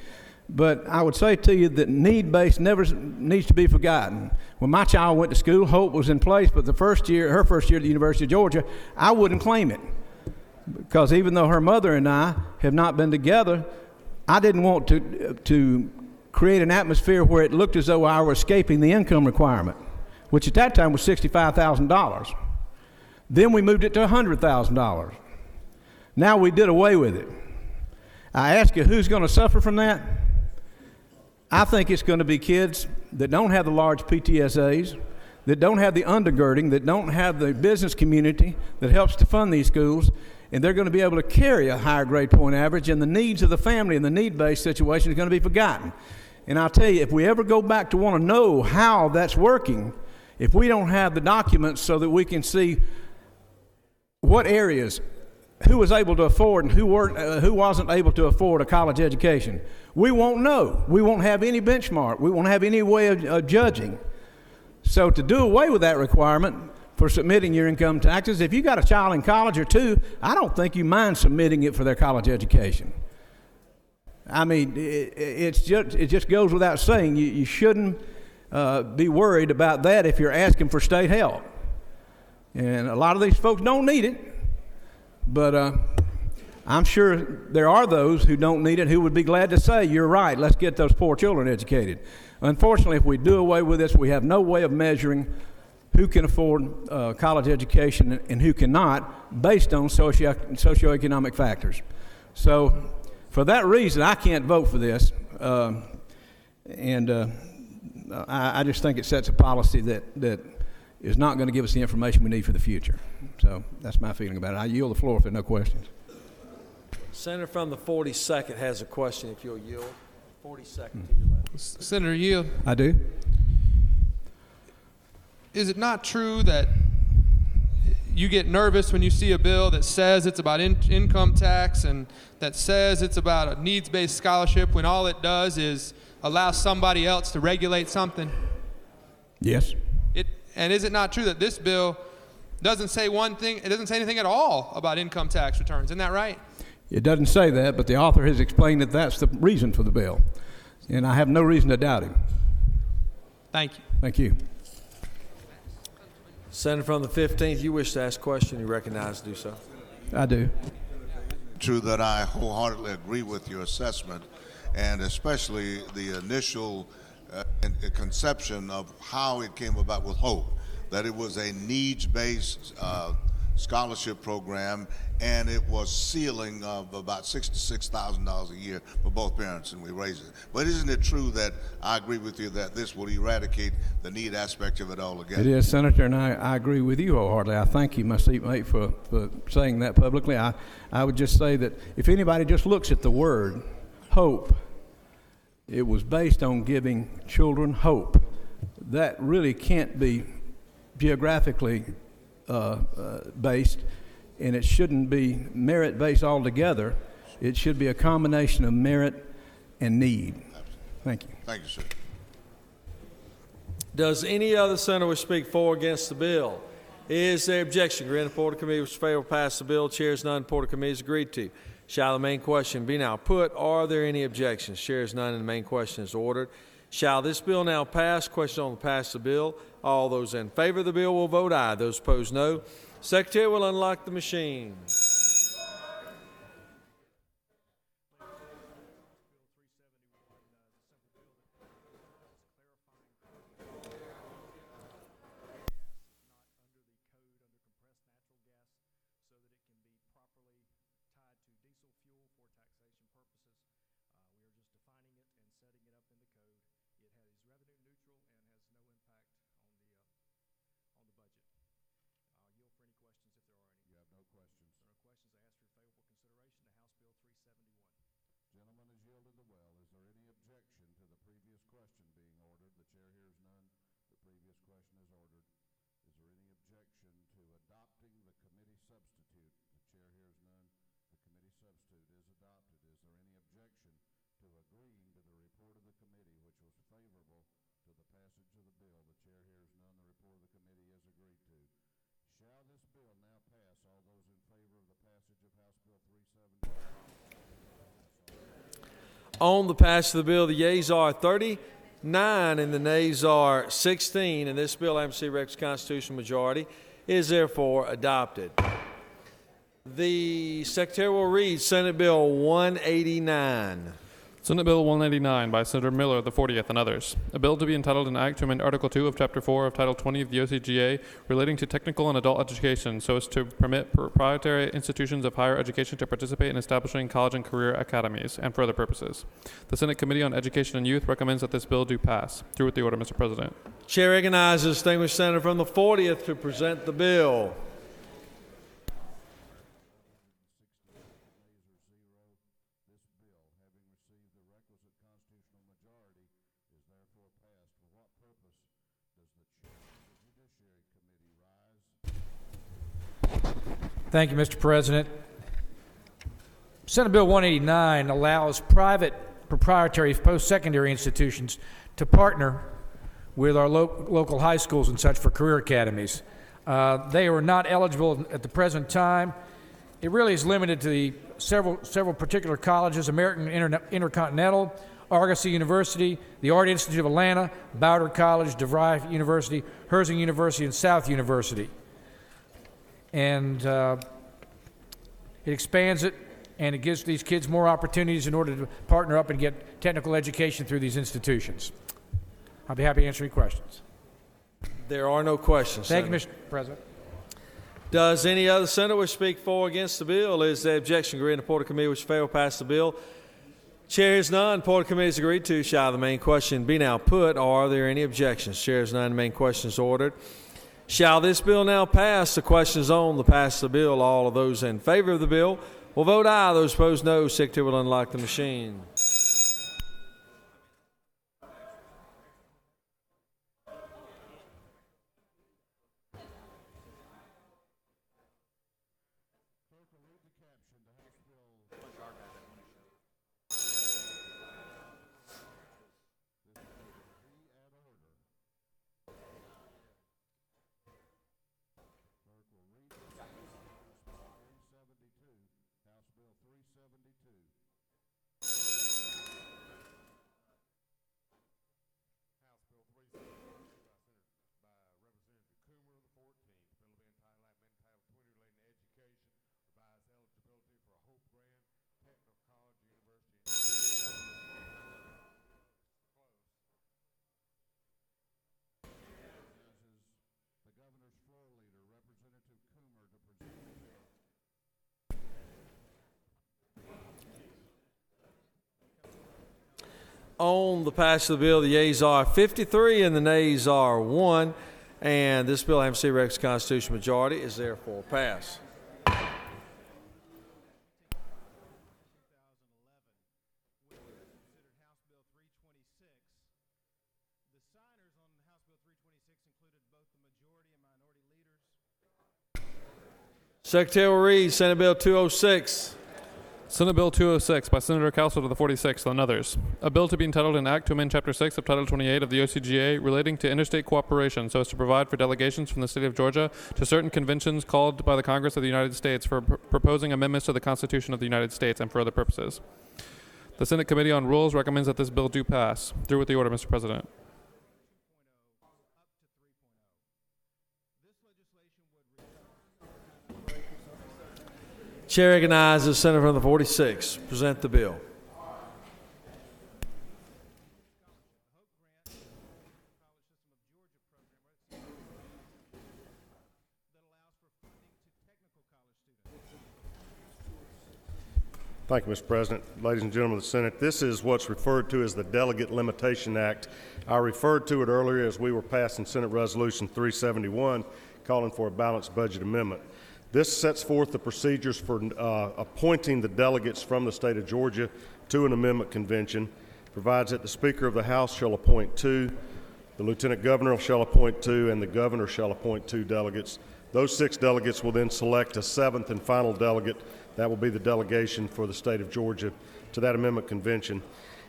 S18: But I would say to you that need-based never needs to be forgotten. When my child went to school, hope was in place, but her first year at the University of Georgia, I wouldn't claim it. Because even though her mother and I have not been together, I didn't want to create an atmosphere where it looked as though I were escaping the income requirement, which at that time was $65,000. Then we moved it to $100,000. Now we did away with it. I ask you, who's going to suffer from that? I think it's going to be kids that don't have the large PTSAs, that don't have the undergirding, that don't have the business community that helps to fund these schools, and they're going to be able to carry a higher grade point average, and the needs of the family and the need-based situation is going to be forgotten. And I'll tell you, if we ever go back to want to know how that's working, if we don't have the documents so that we can see what areas, who was able to afford and who wasn't able to afford a college education, we won't know. We won't have any benchmark. We won't have any way of judging. So to do away with that requirement for submitting your income taxes, if you got a child in college or two, I don't think you mind submitting it for their college education. I mean, it just goes without saying, you shouldn't be worried about that if you're asking for state help. And a lot of these folks don't need it. But I'm sure there are those who don't need it who would be glad to say, you're right, let's get those poor children educated. Unfortunately, if we do away with this, we have no way of measuring who can afford college education and who cannot based on socioeconomic factors. So for that reason, I can't vote for this. I just think it sets a policy that is not going to give us the information we need for the future. So that's my feeling about it. I yield the floor if there are no questions.
S1: Senator from the 42nd has a question, if you'll yield. 42nd to your left.
S17: Senator, yield.
S18: I do.
S17: Is it not true that you get nervous when you see a bill that says it's about income tax and that says it's about a needs-based scholarship when all it does is allow somebody else to regulate something?
S18: Yes.
S17: And is it not true that this bill doesn't say one thing, it doesn't say anything at all about income tax returns? Isn't that right?
S18: It doesn't say that, but the author has explained that that's the reason for the bill. And I have no reason to doubt him.
S17: Thank you.
S18: Thank you.
S1: Senator from the 15th, you wish to ask a question, you recognize to do so.
S18: I do.
S7: True that I wholeheartedly agree with your assessment, and especially the initial conception of how it came about with Hope, that it was a needs-based scholarship program, and it was ceiling of about $66,000 a year for both parents, and we raised it. But isn't it true that I agree with you that this will eradicate the need aspect of it altogether?
S18: It is, Senator, and I agree with you wholeheartedly. I thank you, my seatmate, for saying that publicly. I would just say that if anybody just looks at the word hope, it was based on giving children hope. That really can't be geographically based, and it shouldn't be merit-based altogether. It should be a combination of merit and need. Thank you.
S7: Thank you, sir.
S1: Does any other senator wish to speak for or against the bill? Is there objection? Granted, the Board of Committee which favorable pass the bill. Chair is none. The Board of Committee is agreed to. Shall the main question be now put? Are there any objections? Chair is none, and the main question is ordered. Shall this bill now pass? Question on the pass the bill. All those in favor of the bill will vote aye. Those opposed, no. Secretary will unlock the machine.
S7: Gentleman has yielded the well. Is there any objection to the previous question being ordered? The chair hears none. The previous question is ordered. Is there any objection to adopting the committee substitute? The chair hears none. The committee substitute is adopted. Is there any objection to agreeing to the report of the committee, which was favorable to the passage of the bill? The chair hears none. The report of the committee is agreed to. Shall this bill now pass? All those in favor of the passage of House Bill 370?
S1: On the passage of the bill, the yeas are 39 and the nays are 16, and this bill, MC Rex constitutional majority, is therefore adopted. The Secretary will read Senate Bill 189.
S3: Senate Bill 189 by Senator Miller, the 40th, and others. A bill to be entitled an act to amend Article 2 of Chapter 4 of Title 20 of the OCGA relating to technical and adult education so as to permit proprietary institutions of higher education to participate in establishing college and career academies and for other purposes. The Senate Committee on Education and Youth recommends that this bill do pass. Through with the order, Mr. President.
S1: Chair recognizes the distinguished senator from the 40th to present the bill.
S12: Thank you, Mr. President. Senate Bill 189 allows private proprietary post-secondary institutions to partner with our local high schools and such for career academies. They are not eligible at the present time. It really is limited to the several particular colleges: American Intercontinental, Argosy University, the Art Institute of Atlanta, Bowder College, DeVry University, Herzing University, and South University. And it expands it, and it gives these kids more opportunities in order to partner up and get technical education through these institutions. I'll be happy to answer any questions.
S1: There are no questions.
S12: Thank
S1: Senator.
S12: you, Mr. President.
S1: Does any other senator wish to speak for or against the bill? Is there objection? Agreed. The Board of Committee which fail pass the bill. Chair is none. Board of Committee is agreed to. Shall the main question be now put? Are there any objections? Chair is none. The main question is ordered. Shall this bill now pass? The question is on the pass the bill. All of those in favor of the bill will vote aye. Those opposed, no. Secretary will unlock the machine. On the passage of the bill, the yeas are 53 and the nays are 1. And this bill, MC Rex constitutional majority, is therefore passed. Secretary will read Senate Bill 206.
S3: Senate Bill 206 by Senator Cowsill to the 46th and others. A bill to be entitled an Act to amend Chapter 6 of Title 28 of the OCGA relating to interstate cooperation so as to provide for delegations from the state of Georgia to certain conventions called by the Congress of the United States for proposing amendments to the Constitution of the United States and for other purposes. The Senate Committee on Rules recommends that this bill do pass. Through with the order, Mr. President.
S1: Chair recognizes the senator from the 46th. Present the bill.
S20: Thank you, Mr. President. Ladies and gentlemen of the Senate, this is what's referred to as the Delegate Limitation Act. I referred to it earlier as we were passing Senate Resolution 371, calling for a balanced budget amendment. This sets forth the procedures for appointing the delegates from the state of Georgia to an amendment convention, provides that the Speaker of the House shall appoint 2, the Lieutenant Governor shall appoint 2, and the Governor shall appoint 2 delegates. Those 6 delegates will then select a 7th and final delegate. That will be the delegation for the state of Georgia to that amendment convention.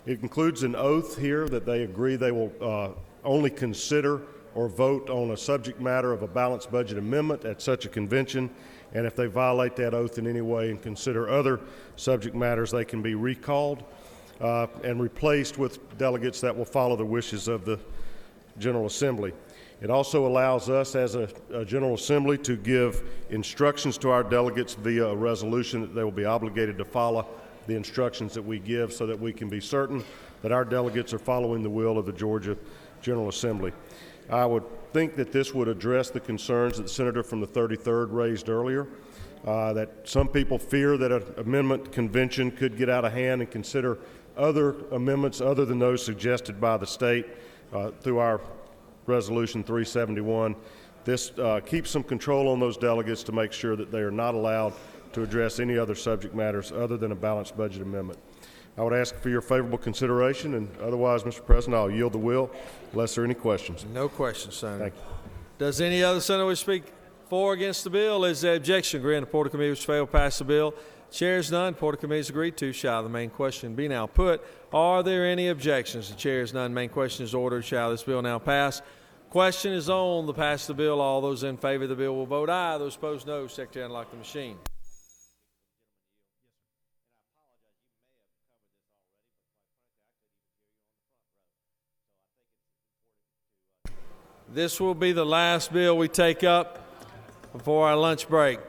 S20: It includes an oath here that they agree they will only consider or vote on a subject matter of a balanced budget amendment at such a convention, and if they violate that oath in any way and consider other subject matters, they can be recalled and replaced with delegates that will follow the wishes of the General Assembly. It also allows us as a General Assembly to give instructions to our delegates via a resolution that they will be obligated to follow the instructions that we give so that we can be certain that our delegates are following the will of the Georgia General Assembly. I would think that this would address the concerns that the senator from the 33rd raised earlier, that some people fear that an amendment convention could get out of hand and consider other amendments other than those suggested by the state through our Resolution 371. This keeps some control on those delegates to make sure that they are not allowed to address any other subject matters other than a balanced budget amendment. I would ask for your favorable consideration, and otherwise, Mr. President, I'll yield the will unless there are any questions.
S1: No questions, Senator.
S20: Thank you.
S1: Does any other senator wish to speak for or against the bill? Is there objection? Agree on the report of committee which failed to pass the bill. Chair is none. Report of committee is agreed to. Shall the main question be now put? Are there any objections? The chair is none. Main question is ordered. Shall this bill now pass? Question is on the pass of the bill. All those in favor of the bill will vote aye. Those opposed, no. Secretary, unlock the machine. This will be the last bill we take up before our lunch break.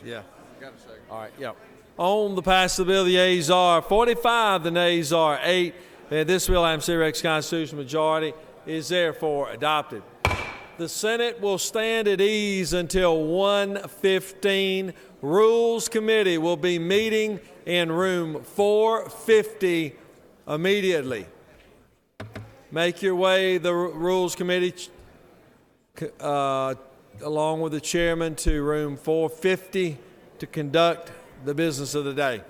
S1: Yeah. All right, yeah. On the pass of the bill, the yeas are 45, the nays are 8. This bill, I am Rex constitutional majority, is therefore adopted. The Senate will stand at ease until 1:15. Rules Committee will be meeting in room 450 immediately. Make your way, the Rules Committee, along with the chairman, to room 450 to conduct the business of the day.